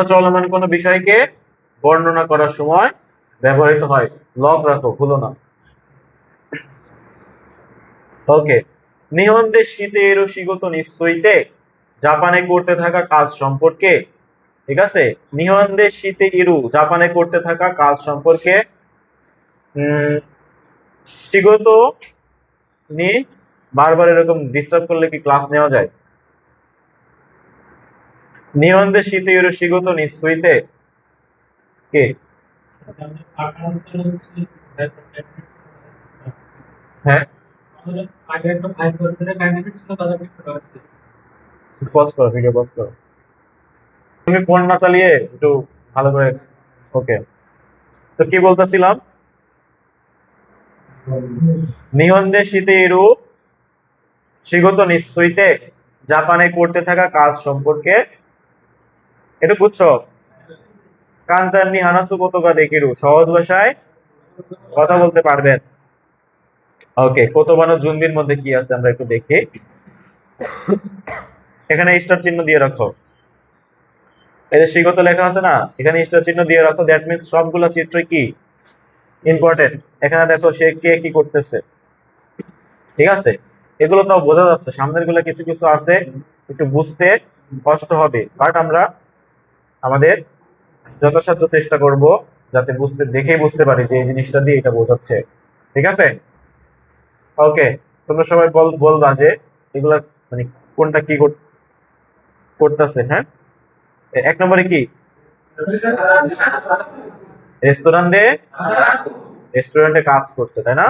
চলমান, কোন বিষয়কে বর্ণনা করার সময় ব্যবহৃত হয়। লগ রাখো, ভুলো না। ওকে, নিহন্দে শীতে এরো শিগত নিশ্চয়ইতে, জাপানে করতে থাকা কাজ সম্পর্কে, ঠিক আছে? নিহন্দে শীতে ইরু, জাপানে করতে থাকা কাজ সম্পর্কে। শিগত নি বারবার এরকম ডিস্টার্ব করলে কি ক্লাস নেওয়া যায়? নিহন্দে শীতে ইরু শিগত নিশ্চয়ইতে কে? হ্যাঁ, পজ করো, ভিডিও পজ করো, তুমি ফোন না চালিয়ে একটু ভালো করে। ওকে, তো কি বলতেছিলাম? নিহন্দে শীতে ইরু শিগত নিশ্চয়ইতে, জাপানে করতে থাকা কাজ সম্পর্কে, এটা বুঝছো? কান্তান্নি হানাসু কোতোগা দেখিরু, সহজ ভাষায় কথা বলতে পারবেন। ওকে, কোতোবানো জুম্বির মধ্যে কি আছে আমরা একটু দেখি। এখানে স্টার চিহ্ন দিয়ে রাখো, এই যে শিগত লেখা আছে না, এখানে স্টার চিহ্ন দিয়ে রাখো, দ্যাট মিন্স সবগুলা চিত্র কি ইম্পর্টেন্ট। এখানে দেখো সে কে কি করতেছে, ঠিক আছে? এগুলো তাও বোঝা যাচ্ছে, সামনের গুলা কিছু কিছু আছে একটু বুঝতে কষ্ট হবে, বাট আমরা আমাদের যথাসাধ্য চেষ্টা করব যাতে দেখেই বুঝতে পারি যে এই জিনিসটা দিয়ে এটা বোঝাচ্ছে, ঠিক আছে? ওকে, তোমরা সবাই বলবা যে এগুলা মানে কোনটা কি করতেছে। হ্যাঁ, 1 নম্বরে কি রেস্টুরেন্টে, রেস্টুরেন্টে কাজ করছে, তাই না?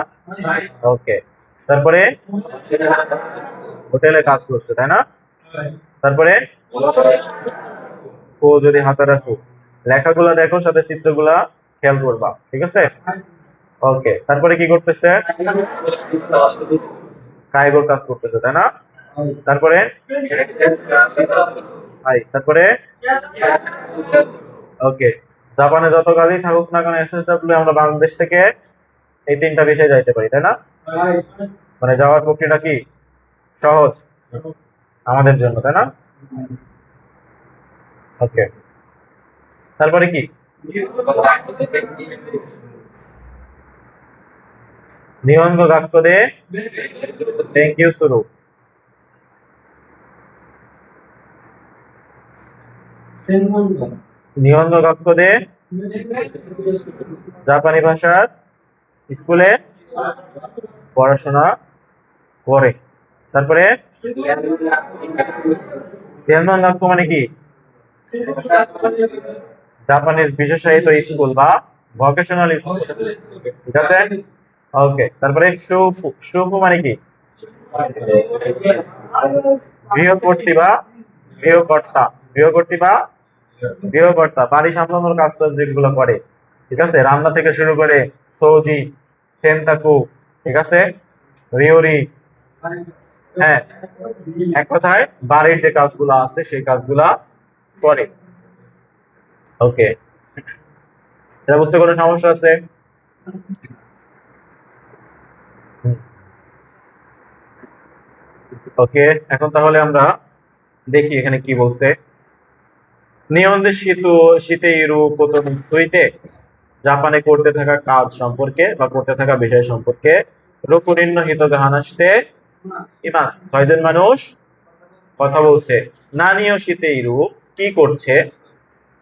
ওকে, তারপরে হোটেলে কাজ করছে, তাই না? তারপরে ও যদি হাতে রাখো, লেখাগুলা দেখো, সাথে চিত্রগুলা খেয়াল করবা, ঠিক আছে? ওকে, তারপরে কি করতেছে? কায়গোর কাজ করতেছে, তাই না? তারপরে তারপরে ওকে, জাপানে যত কাজই থাকুক না কেন এসএসডব্লিউ, আমরা বাংলাদেশ থেকে এই 3টা বিষয় যাইতে পারি, তাই না? মানে যাওয়ার প্রক্রিয়াটা কি সহজ আমাদের জন্য, তাই না? ওকে, তারপরে কি? নিহঙ্গ গাক্য দে থ্যাংক ইউ শুরু। নিহঙ্গ গাক্য দে জাপানি ভাষার স্কুলে পড়াশোনা করে। তারপরে জেনমন গাক্য মানে কি? জাপানিজ বিশেষায়িত স্কুল বা ভোকেশনাল স্কুল, ঠিক আছে? ওকে, তারপরে শুফু, শুফু মানে কি? গৃহকর্ত্রী বা গৃহকর্তা, গৃহকর্ত্রী বা গৃহকর্তা, বাড়ি সামলানোর কাজ টাজ যেগুলো করে, ঠিক আছে? রান্না থেকে শুরু করে সৌজি, সেনতাকু, ঠিক আছে, রিওরি, হ্যাঁ, এক কথায় বাড়ির যে কাজগুলো আছে সেই কাজগুলা করে। ওকে, এটা বুঝতে কোনো সমস্যা আছে? ওকে, এখন তাহলে আমরা দেখি এখানে কি বলছে। নিয়ন্ত্রণ শীতে ইরু কোতন হইতে জাপানে করতে থাকা কাজ সম্পর্কে বা করতে থাকা বিষয় সম্পর্কে রোকুনিন্ন হিতোগা হানাশিতে ইমাস, 6 জন মানুষ কথা বলছে। নানিও শীতে ইরু কি করছে,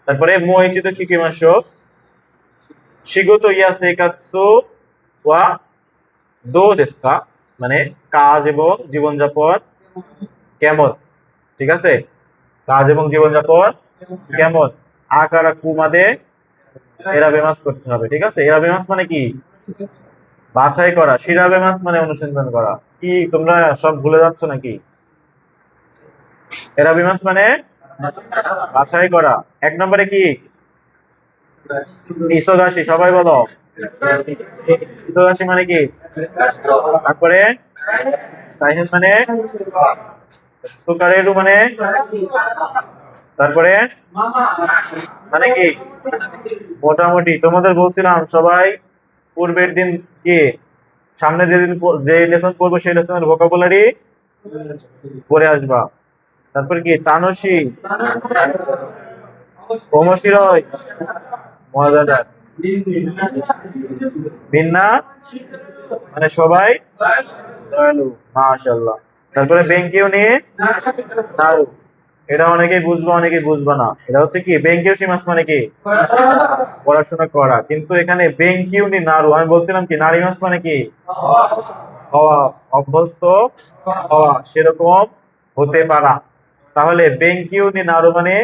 তারপরে মোইচিতো কিকিমাশো শিগোতো ইয়া সেইকাৎসু ওয়া দো দেসু কা, মানে কাজ এবং জীবনযাপন কেমন, ঠিক আছে? কাজ এবং জীবনযাপন কেমন, আকারা কুমাদে এরাবেমাস করতে হবে, ঠিক আছে? এরাবেমাস মানে কি? বাছাই করা। শিরাবেমাস মানে অনুসন্ধান করা। কি তোমরা সব ভুলে যাচ্ছ নাকি? এরাবেমাস মানে বাছাই করা। 1 নম্বরে কি? ইসোগাশি, সবাই বলো। ইসোগাশি মানে কি? তারপরে সাইহেন মানে সুকারেরু মানে, তারপরে মানে কি? মোটামুটি। তোমাদের বলছিলাম সবাই পূর্বের দিন কি সামনে যেদিন যে লেসন পড়বো সেই লেসনের ভোকাবুলারি পড়ে আসবা। তারপর কি তানসি, ওমশিরয়, মজাদার, ভিন্না মানে সবাই দয়ালু, মাশাআল্লাহ। তারপরে বেঙ্কিও নিয়ে নারু, এটা অনেকেই বুঝবা অনেকেই বুঝবা না। এটা হচ্ছে কি বেঙ্কিও সীমাস মানে কি পড়াশোনা করা, কিন্তু এখানে বেঙ্কিও নি নারু, আমি বলছিলাম কি নারিমাস মানে কি হওয়া, অভ্যস্ত হওয়া, সেরকম হতে পারা। তাহলে বেঙ্কিও নি নারু মানে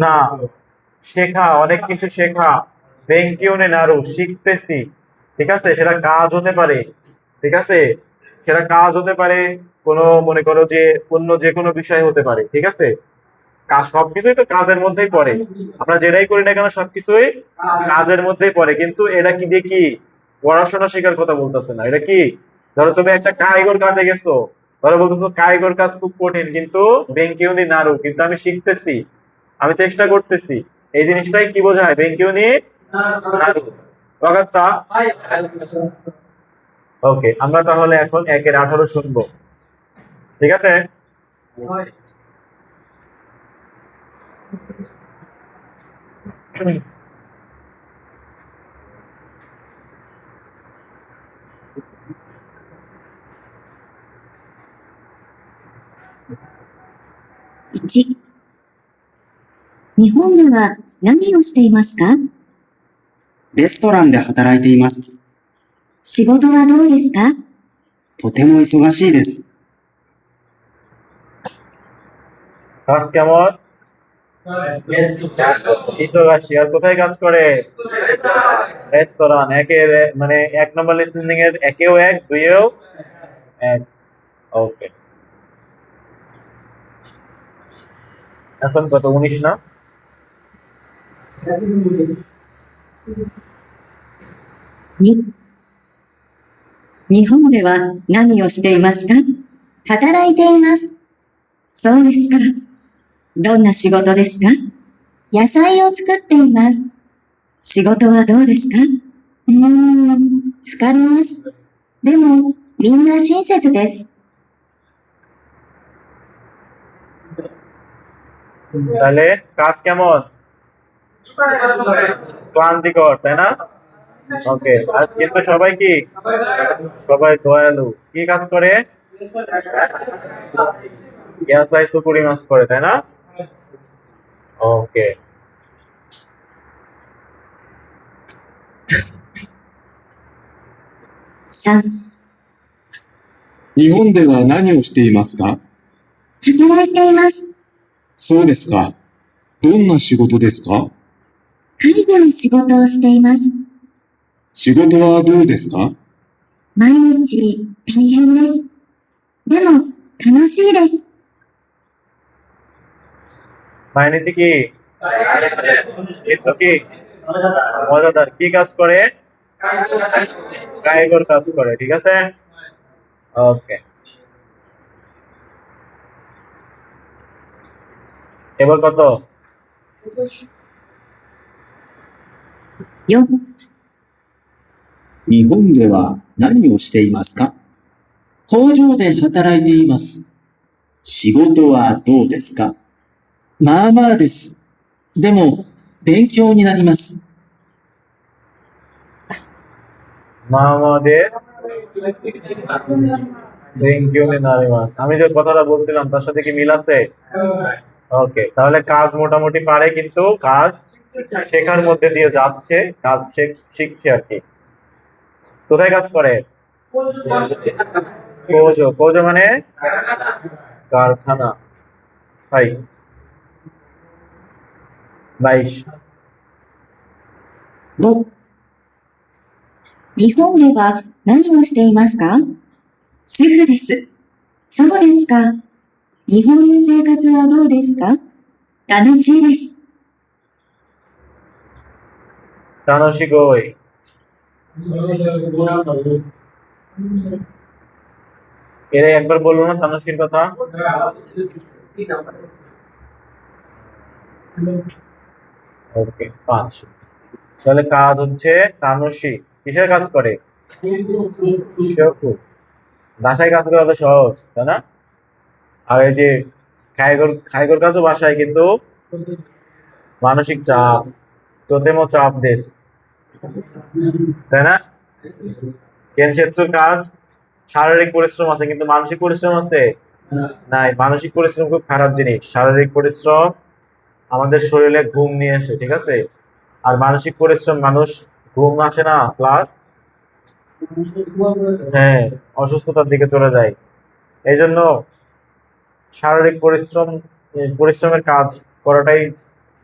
না, শেখা, অনেক কিছু শেখা। বেঙ্কিও নি নারু শিখতেছি, ঠিক আছে? সেটা কাজ হতে পারে, ঠিক আছে? সেটা কাজ হতে পারে, কোনো মনে করো যে অন্য যে কোনো বিষয় হতে পারে, ঠিক আছে? কাজ সবকিছুই তো কাজের মধ্যেই পড়ে। আমরা যেটাই করি না কেন সবকিছুই কাজের মধ্যেই পড়ে, কিন্তু এটা কি দিয়ে কি পড়াশোনা শেখার কথা বলতেছে না। এটা কি, ধরো তুমি একটা কারিগর কাজে গেছো, ধরো বলতেছো কারিগর কাজ খুব কঠিন, কিন্তু বেঙ্কিউনি নাড়ু, কিন্তু আমি শিখতেছি, আমি চেষ্টা করতেছি। এই জিনিসটাই কি বোঝায়? বেঙ্কিউনি নাড়ু। অগাত্তা। ওকে, আমরা তাহলে এখন 1-18 শুনবো, ঠিক আছে?1、日本では何をしていますか？レストランで働いています。仕事はどうですか？とても忙しいです。 কাজ কেমন? ইসোগাশি। আর কোথায় কাজ করে? রেস্তোরাঁ। মানে 1 নম্বর লিসনিং এর 1-এও 1, 2-এও 1। ওকে, এখন কত? 19 না? 2、日本では何をしていますか？働いています。そうですか。どんな仕事ですか？野菜を作っています。仕事はどうですか？疲れます。でも、みんな親切です。 তাহলে কাজ কেমন? ক্লান্তিকর, তাই না? ওকে, আর কিন্তু সবাই কি? সবাই দয়ালু। কি কাজ করে? ইয়াসাই সুকুরি মাছ করে, তাই না? ওকে, 3、日本では何をしていますか？働いています。そうですか。どんな仕事ですか？介護の仕事をしています。仕事はどうですか？毎日大変です。でも、楽しいです。 毎日কি? কিন্তু কি মজাদার। কি কাজ করে? কারিগর কাজ করে, ঠিক আছে? ওকে, এবার কত? 4、日本では何をしていますか？工場で働いています。仕事はどうですか？まあまあです。でも、勉強になります。মা আমাদের বেঙ্গিওনে নারিমাস। আমি যে কথাটা বলছিলাম তার সাথে কি মিল আছে? ওকে, তাহলে কাজ মোটামুটি পারে কিন্তু কাজ শেখার মধ্যে দিয়ে যাচ্ছে, কাজ শিখছে আর কি। কোথায় কাজ করে? কোজো। কোজো মানে কারখানা। ভাই 22। 5、日本では何をしていますか？主婦です。そうですか。日本の生活はどうですか？楽しいです。 তানসিকই। এর একবার বললো না তানসির কথা? ওকে, 5। তাহলে কাজ হচ্ছে তানসি কিসের কাজ করে? শিক্ষক। বাসায় কাজ করা তো সহজ, তাই না? আর এই যে খাইগর খাইগর কাজও বাসায়, কিন্তু মানসিক চাপ, তোতেমো চাপ দেশ, তাই না? কেনসেৎসুর কাজ শারীরিক পরিশ্রম আছে, কিন্তু মানসিক পরিশ্রম আছে নাই। মানসিক পরিশ্রম খুব খারাপ জিনিস। শারীরিক পরিশ্রম আমাদের শরীরে ঘুম নিয়ে আসে, ঠিক আছে? আর মানসিক পরিশ্রম মানুষ ঘুম আসে না, প্লাস হ্যাঁ অসুস্থতার দিকে চলে যায়। এই জন্য শারীরিক পরিশ্রমের কাজ করাটাই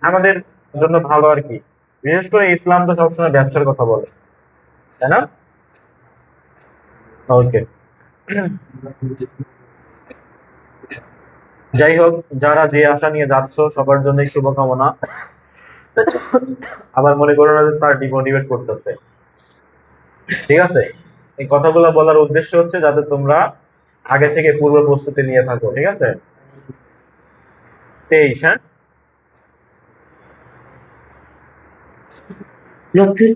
আমাদের জন্য ভালো আর কি। বিশেষ করে ইসলাম তো সবসময় ব্যবসার কথা বলে, তাই না? ওকে, যাই হোক, যারা যে আশা নিয়ে যাচ্ছ সবার জন্যই শুভকামনা। আবার মনে করো না যে স্যার ডিমোটিভেট করতেছে, ঠিক আছে? এই কথাগুলো বলার উদ্দেশ্য হচ্ছে যাতে তোমরা আগে থেকে পূর্ব প্রস্তুতি নিয়ে থাকো, ঠিক আছে? 23, হ্যাঁ। 6、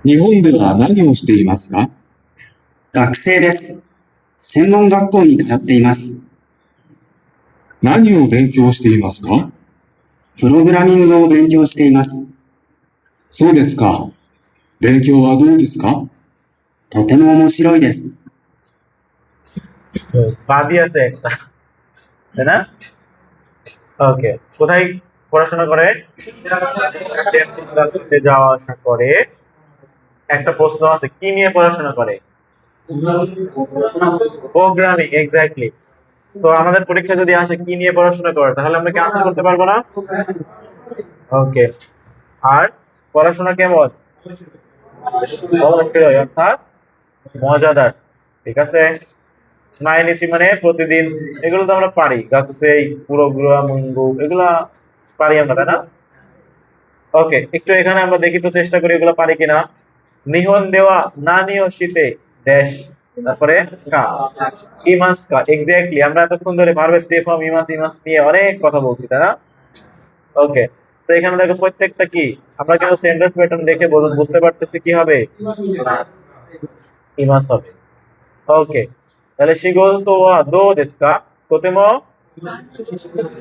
日本では何をしていますか？学生です。専門学校に通っています。何を勉強していますか？プログラミングを勉強しています。そうですか。勉強はどうですか？とても面白いです。 বাদি আছে একটা, তাই না? ওকে, কোথায় পড়াশোনা করে? যাওয়া আসা করে। একটা প্রশ্ন আছে, কি নিয়ে পড়াশোনা করে? Programming, exactly. তো আমাদের পরীক্ষা যদি আসে কি নিয়ে পড়াশোনা করে, তাহলে আমরা কি আনসার করতে পারবো না? ওকে, আর পড়াশোনা কেমন? অবশ্যই, অর্থাৎ মজাদার, ঠিক আছে? মাইনিচি মানে প্রতিদিন, এগুলো তো আমরা পারি। গাকুসেই, প্রোগ্রামিং, এগুলা পারি আমরা, তাই না? ওকে, একটু এখানে আমরা দেখি তো, চেষ্টা করি এগুলো পারি কিনা। নিহন দেওয়া নানিও শীতে ড্যাশ, তারপরে কা ইমাস কা, এক্স্যাক্টলি। আমরা এতক্ষণ ধরে ভার্বের স্টেপ ফর্ম ইমাস ইমাস নিয়ে অনেক কথা বলছি, তাই না? ওকে, তো এখানে দেখো প্রত্যেকটা কি আমরা কিন্তু সেন্টেন্স প্যাটার্ন দেখে বুঝতে পারতেছি কি হবে, ইমাস হবে। ওকে, তাহলে শিগোতো ওয়া দো দেসু কা? তোতেমো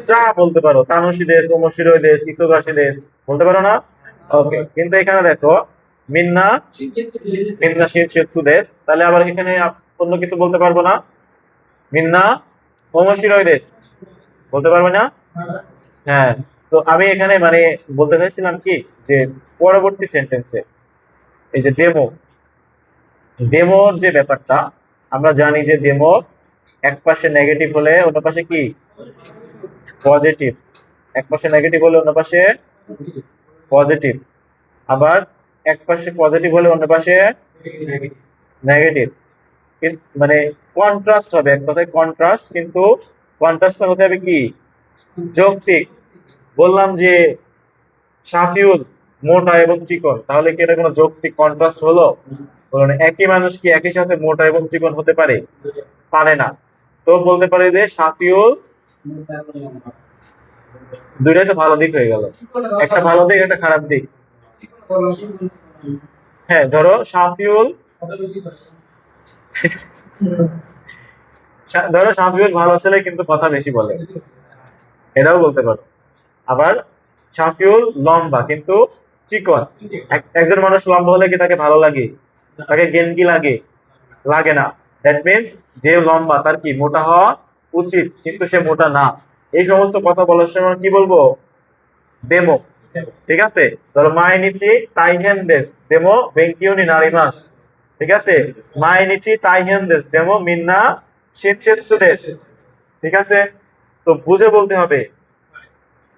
চা বলতে পারো, তানোশি দেসু, ওমোশিরোই দেসু, ইসোগাশি দেসু বলতে পারো না? ওকে, কিন্তু এখানে দেখো মিন্না মিন্না শিনশিৎসু দেসু, তাহলে আবার এখানে অন্য কিছু বলতে পারবো না? মিন্না ওমোশিরোই দেসু বলতে পারবে না? হ্যাঁ, তো আমি এখানে মানে বলতে চাইছিলাম কি, যে পরবর্তী সেন্টেন্সে এই যে ডেমোর যে ব্যাপারটা, আমরা জানি যে ডেমো এক পাশে নেগেটিভ হলে অন্য পাশে কি পজিটিভ, এক পাশে নেগেটিভ হলে অন্য পাশে পজিটিভ, আবার এক পাশে পজিটিভ হলে অন্য পাশে নেগেটিভ। মানে কন্ট্রাস্ট হবে, এক কথায় কন্ট্রাস্ট, কিন্তু কন্ট্রাস্টটা হতে হবে কি যৌক্তিক। বললাম যে শাফিউল মোটা এবং চিকন, তাহলে কি এটা কোনো যৌক্তিক কন্ট্রাস্ট হলো? হলো না। একই মানুষ কি একই সাথে মোটা এবং চিকন হতে পারে? পারে না। তো বলতে পারে যে শাফিউল, দুইটাই তো ভালো দিক হয়ে গেল, একটা ভালো দিক একটা খারাপ দিক। হ্যাঁ, ধরো শাফিউল, ধরো শাফিউল ভালো ছেলে কিন্তু কথা বেশি বলে, এটাও বলতে পারো। আবার শাফিউল লম্বা কিন্তু চিকন। একজন মানুষ লম্বা হলে কি তাকে ভালো লাগে? তাকে গেঞ্জি লাগে? লাগে না। দ্যাট মিনস যে লম্বা তার কি মোটা হওয়া উচিত, কিন্তু সে মোটা না। এই সমস্ত কথা বলার সময় কি বলবো? ডেমো। ঠিক আছে, ধরো মাইনিচি তাইহেন দেশ ডেমো বেঙ্কিউনি নারিমাস। ঠিক আছে, মাইনিচি তাইহেন দেশ ডেমো মিন্না শিনশেৎসু দেশ। ঠিক আছে, তো বুঝে বলতে হবে।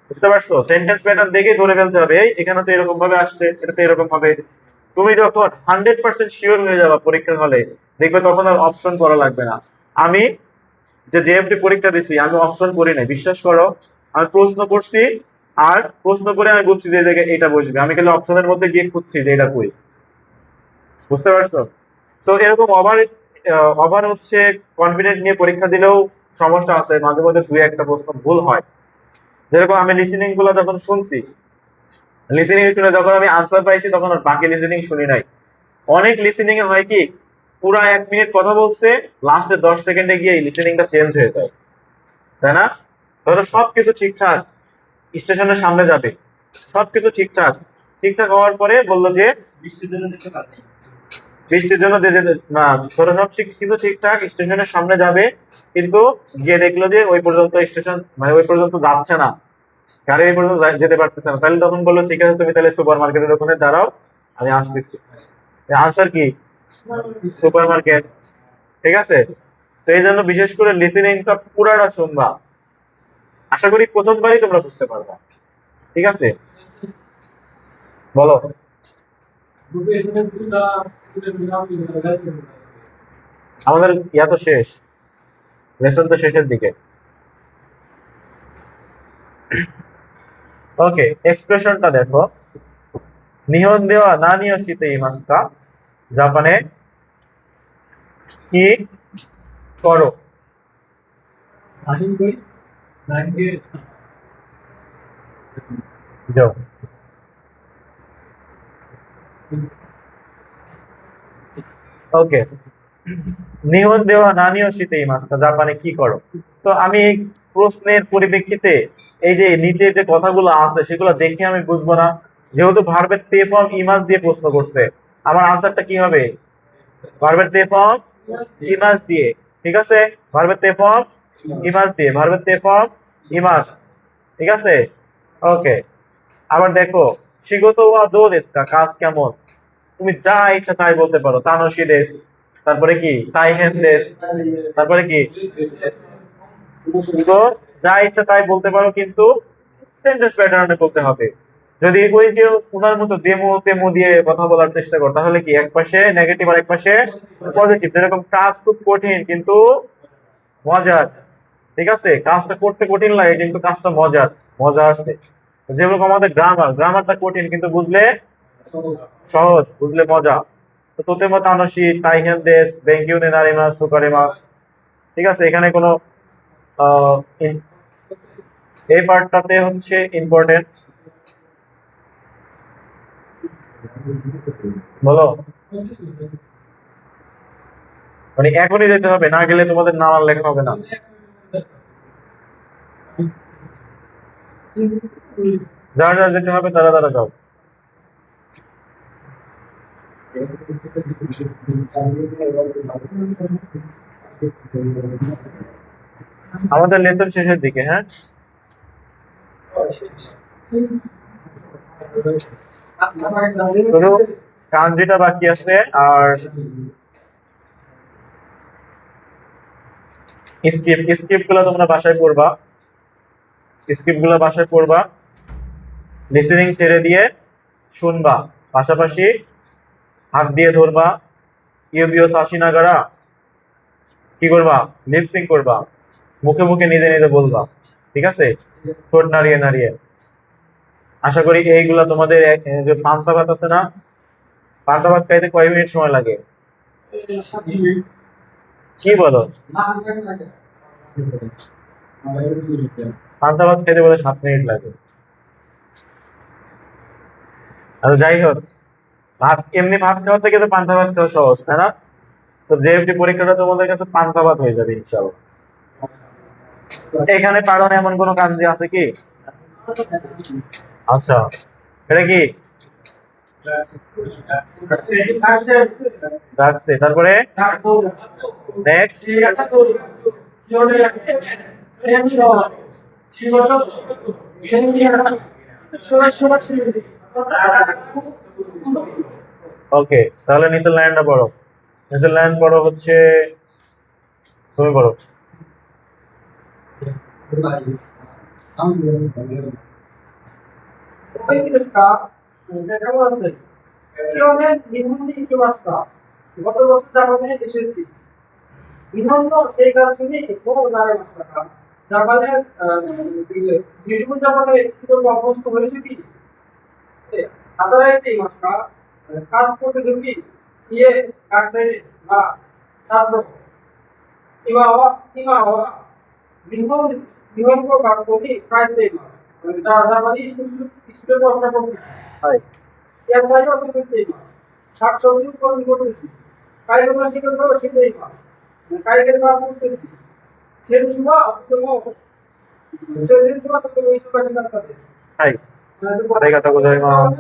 বুঝতে পারছো? সেন্টেন্স প্যাটার্ন দেখে ধরে ফেলতে হবে, এই এখানে তো এরকম ভাবে আসছে, এটা তো এরকম হবে। তুমি যখন 100% শিওর হয়ে যাবা পরীক্ষার হলে, দেখবে তখন আর অপশন করা লাগবে না। আমি যে জেএফডি পরীক্ষা দিছি, আমি অপশন করি নাই, বিশ্বাস করো। আমি প্রশ্ন করছি, আর প্রশ্ন করে আমি বুঝছি যে এই জায়গায় এটা বসবে, আমি খালি অপশনের মধ্যে গিয়ে খুঁজছি যে এটা কই। বুঝতে পারছো? তো এরকম ওভার ওভার হচ্ছে কনফিডেন্ট নিয়ে পরীক্ষা দিলেও সমস্যা আছে, মাঝে মধ্যে দুই একটা প্রশ্ন ভুল হয়। যেরকম আমি লিসেনিং গুলো যখন শুনছি, লিসেনিং শুনে যখন আমি আনসার পাইছি, তখন আর বাকি লিসেনিং শুনি নাই। অনেক লিসেনিং এ হয় কি, পুরা 1 মিনিট কথা বলছে, লাস্টে 10 সেকেন্ডে গিয়ে লিসেনিংটা চেঞ্জ হয়ে যায়, তাই না? ধরো সবকিছু ঠিকঠাক, স্টেশনের সামনে যাবে, সবকিছু ঠিকঠাক, ঠিকঠাক হওয়ার পরে বললো যে বৃষ্টির জন্য যে না, ধরো সব কিছু ঠিকঠাক, স্টেশনের সামনে যাবে, কিন্তু গিয়ে দেখলো যে ওই পর্যন্ত স্টেশন, মানে ওই পর্যন্ত যাচ্ছে না, গাড়ি ওই পর্যন্ত যেতে পারতেছে না। তাহলে তখন বললো ঠিক আছে, তুমি তাহলে সুপার মার্কেটের ওখানে দাঁড়াও, আমি আসতেছি। আনসার কি? Super market. ঠিক আছে, তো এই জন্য বিশেষ করে লিসেনিংটা পুরাটা শুনবা। আশা করি প্রথমবারই তোমরা বুঝতে পারবা। ঠিক আছে, বলো। আমাদের ইয়া তো শেষ, লেসন তো শেষের দিকে। ওকে, এক্সপ্রেশনটা দেখো। নিহন দেওয়া না নিও শীতে ইমাস্কা, জাপানে কি করো? যাও। ওকে, নিহন দেওয়া না নিও শীতে ইমাস্কা, জাপানে কি করো? তো আমি এই প্রশ্নের পরিপ্রেক্ষিতে এই যে নিচে যে কথাগুলো আছে সেগুলো দেখে আমি বুঝবো না? যেহেতু ভার্বের তে ফর্ম ইমাস দিয়ে প্রশ্ন করছে, আমার আনসারটা কি হবে? ভার্বের তে ফর্ম ইমাস দিয়ে। ঠিক আছে, ভার্বের তে ফর্ম ইমাস দিয়ে, ভার্বের তে ফর্ম ইমাস। ঠিক আছে, ওকে। আবার দেখো, শিগতো ওয়া দো দেশু কা, কাজ কেমন? তুমি যা ইচ্ছা তাই বলতে পারো, তানোশি দেশ, তারপরে কি তাইহেন দেশ, তারপরে কি, তো যা ইচ্ছা তাই বলতে পারো, কিন্তু সেন্টেন্স প্যাটার্নে বলতে হবে। যদি ওই যে ওনার মতো দেমো তেমো দিয়ে কথা বলার চেষ্টা কর, তাহলে কি এক পাশে নেগেটিভ আর এক পাশে পজিটিভ। যেরকম কাজ খুব কঠিন কিন্তু মজার। ঠিক আছে, কাজটা করতে কঠিন লাগে কিন্তু কাজটা মজার, মজা আসবে। যেরকম আমাদের গ্রামারটা কঠিন কিন্তু বুঝলে সহজ, বুঝলে মজা। তো তোতে মত আনসি তাইহেন দেশ বেঙ্কিউ নে নারিমাস সুকারিমাস। ঠিক আছে, এখানে কোনো আহ, এই পার্টটাতে হচ্ছে ইম্পর্টেন্ট। বলো, মানে এখনই যেতে হবে, না গেলে তোমাদের নাম আর লেখা হবে না। যারা যারা যেতে হবে তারা তারা যাও। আমাদের লেসন শেষের দিকে, হ্যাঁ। শুধু কাঞ্জিটা বাকি আছে, আর স্ক্রিপ্ট গুলো তোমরা বাসায় পড়বা, স্ক্রিপ্ট গুলো বাসায় পড়বা, লিসেনিং ছেড়ে দিয়ে শুনবা, পাশাপাশি হাত দিয়ে ধরবা, ইউবিও সাশিনাগারা কি করবা? লিপসিং করবা, মুখে মুখে নিজে নিজে বলবা। ঠিক আছে, ঠোঁট নাড়িয়ে নাড়িয়ে। আশা করি এইগুলা তোমাদের যে পান্তা ভাত আছে না, পান্তা ভাত খাইতে কয় মিনিট সময় লাগে? কি বলো? পান্তা ভাত খাইতে বলে 7 মিনিট লাগে। আচ্ছা যাই হোক, ভাত এমনি ভাত খাওয়ার থেকে তো পান্তা ভাত খাওয়া সহজ, তাই না? তো জেএফটি পরীক্ষাটা তোমাদের কাছে পান্তা ভাত হয়ে যাবে ইনশাআল্লাহ। এখানে পারো না এমন কোনো কাঞ্জি আছে কি? আচ্ছা, এটা কি রাখছে? তারপরে নেক্সট, ওকে, তাহলে নিচের লাইনটা পড়ো। নিচের লাইন পড়ো হচ্ছে, তুমি পড়ো। お元気ですか？কেমন আছেন? কিভাবে নিবন্ধে কি মাস্তা? গত বছর জাপানে এসেছি। নিবন্ধ সেই কাজ শুনে খুব নারে মাস্তা কা। জাপানের জীবন জাপানে একটু অভ্যস্ত হয়েছে কি?働いていますか? কাজ করতেছেন কি? ইয়ে, 学生です。ছাত্র। 今は日本語学校に帰っています。জাপানি স্কুলে পড়াশোনা করতেছি। はい。 野菜を作っています。শাকসবজি উৎপাদন করতেছি। কারিগরি শিক্ষাও শিখতেいます。কারিগরি কাজ করতেছি।先週はとても忙しかったです。はい。ありがとうございます。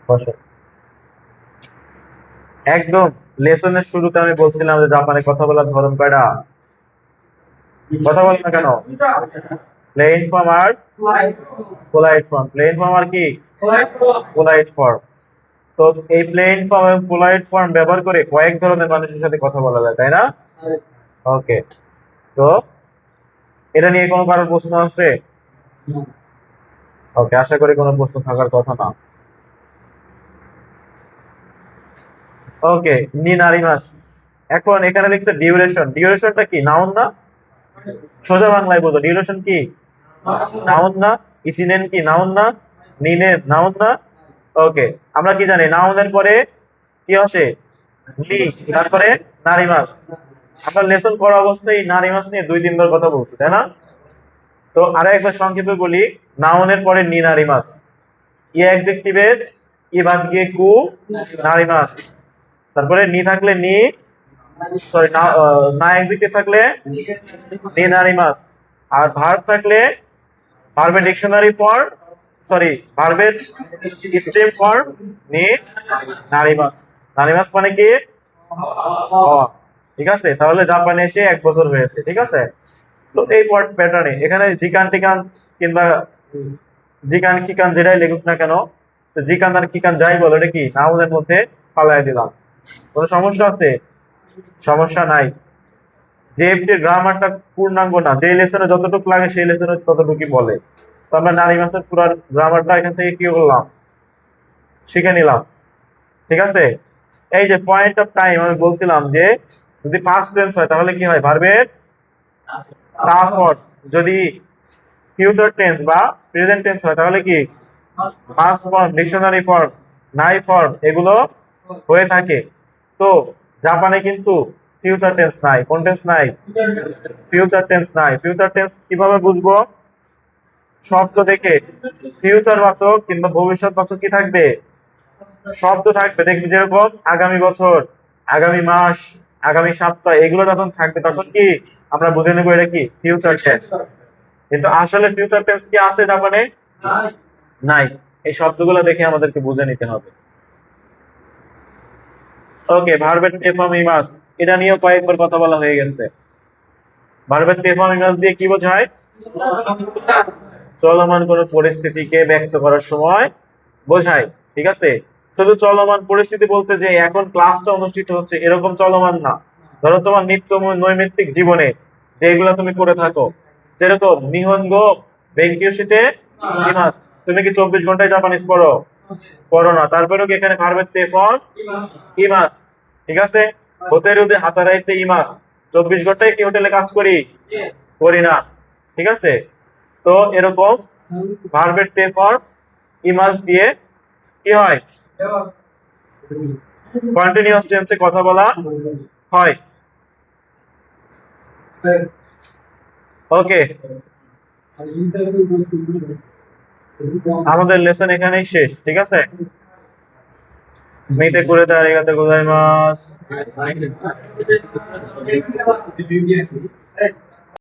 বসো। একদম লেসনের শুরুতে আমি বলছিলাম যে জাপানে কথা বলার ধরন কয়টা? কথা বল না কেন? প্লেন ফর্ম আর পোলাইট ফর্ম। প্লেন ফর্ম আর কি? Polite form. তো এই প্লেন ফর্ম এবং পোলাইট ফর্ম ব্যবহার করে কয়েক ধরনের মানুষের সাথে কথা বলা যায়, তাই না? ওকে, তো এটা নিয়ে কোনো কারোর প্রশ্ন আছে? ওকে, আশা করি কোনো প্রশ্ন থাকার কথা না। ওকে, নিনারিমাস। এখন এখানে লিখছে ডিউরেশন। ডিউরেশনটা কি? নাউন না? সোজা বাংলায় বলতো ডিউরেশন কি? নাউন না? ইচিনেন কি নাউন না? নিনে নাউন না? ওকে, আমরা কি জানি নাউনের পরে কি আসে? নি, তারপরে নারিমাস। আমরা লেসন পড়া অবস্থায় নারিমাস নিয়ে 2-3 বার কথা বলছি, তাই না? তো আরো একবার সংক্ষেপে বলি, নাউনের পরে নি নারিমাস, ই অ্যাডজেক্টিভের ই বাদ গিয়ে কু নারিমাস, তারপরে নি থাকলে নি, সরি না অ্যাডজেক্টিভ থাকলে নি নারিমাস, আর ভার্ব থাকলে ভার্বের ডিকশনারি ফর্ম, সরি ভার্বের স্ট্রিম ফর্ম নি নারিমাস। নারিমাস মানে কি? হওয়া। ঠিক আছে, তাহলে জাপানে এসে 1 বছর হয়েছে। ঠিক আছে, তো এই প্যাটার্নে এখানে জিকান টিকান কিংবা জিকান খিকান যেটাই লেখুক না কেন, তো জিকান আর খিকান যাই বলো, এটা কি নাউনের মধ্যে ফালাই দিলাম। কোনো সমস্যা আছে? সমস্যা নাই। জেএফটির গ্রামারটা পূর্ণাঙ্গ না, যে লেসনে যতটুকু লাগে সেই লেসনে ততটুকুই বলে। তো আমরা নারী মাসের পুরো গ্রামারটা এখান থেকে কি করলাম? শিখে নিলাম। ঠিক আছে, এই যে পয়েন্ট অফ টাইম আমি বলছিলাম যে যদি পাস্ট টেন্স হয় তাহলে কি হয়? ভার্বের তা ফর্ম। যদি ফিউচার টেন্স বা প্রেজেন্ট টেন্স হয় তাহলে কি? পাস্ট ফর্ম, ডিকশনারি ফর্ম, নাই ফর্ম এগুলো হয়ে থাকে। তো জাপানে কিন্তু ফিউচার টেন্স নাই। কোন টেন্স নাই? ফিউচার টেন্স নাই। ফিউচার টেন্স কিভাবে বুঝবো? শব্দ দেখে। ফিউচার বাচক কিংবা ভবিষ্যৎ বাচক কি থাকবে? শব্দ থাকবে। দেখবি যেরকম আগামী বছর, আগামী মাস, আগামী সপ্তাহ এগুলো যখন থাকবে তখন কি আমরা বুঝে নেবো এটা কি ফিউচার টেন্স। কিন্তু আসলে ফিউচার টেন্স কি আছে জাপানে? নাই। এই শব্দগুলো দেখে আমাদেরকে বুঝে নিতে হবে। ওকে, ভার্বের তে ফর্ম ইমাস, এটা নিয়েও কয়েকবার কথা বলা হয়ে গেছে। ভার্বের তে ফর্ম ইমাস দিয়ে কি বোঝায়? চলমান কোন পরিস্থিতিকে ব্যক্ত করার সময় বোঝায়। ঠিক আছে, শুধু চলমান পরিস্থিতি বলতে যে এখন ক্লাসটা অনুষ্ঠিত হচ্ছে এরকম চলমান না। ধরো তোমার নিত্য নৈমিত্তিক জীবনে যেগুলো তুমি করে থাকো, যেরকম নিহনগো বেঙ্কিউশিতে ইমাস, তুমি কি 24 ঘন্টায় জাপানিজ পড়ো? পড়ো না, তারপরেও কি এখানে ভার্বের তে ফর্ম ইমাস। ঠিক আছে, হোতেরুদে হাতারাইতে ইমাস, 24 ঘন্টায় কি হোটেলে কাজ করি? করি না। ঠিক আছে, তো এরকম ভার্বের তে ফর্ম ইমাস দিয়ে কি হয়? কন্টিনিউয়াস টেন্সে কথা বলা হয়। ওকে, আমাদের লেসন এখানেই শেষ, ঠিক আছে? মিতে করে আরিগাতো গোজাইমাস।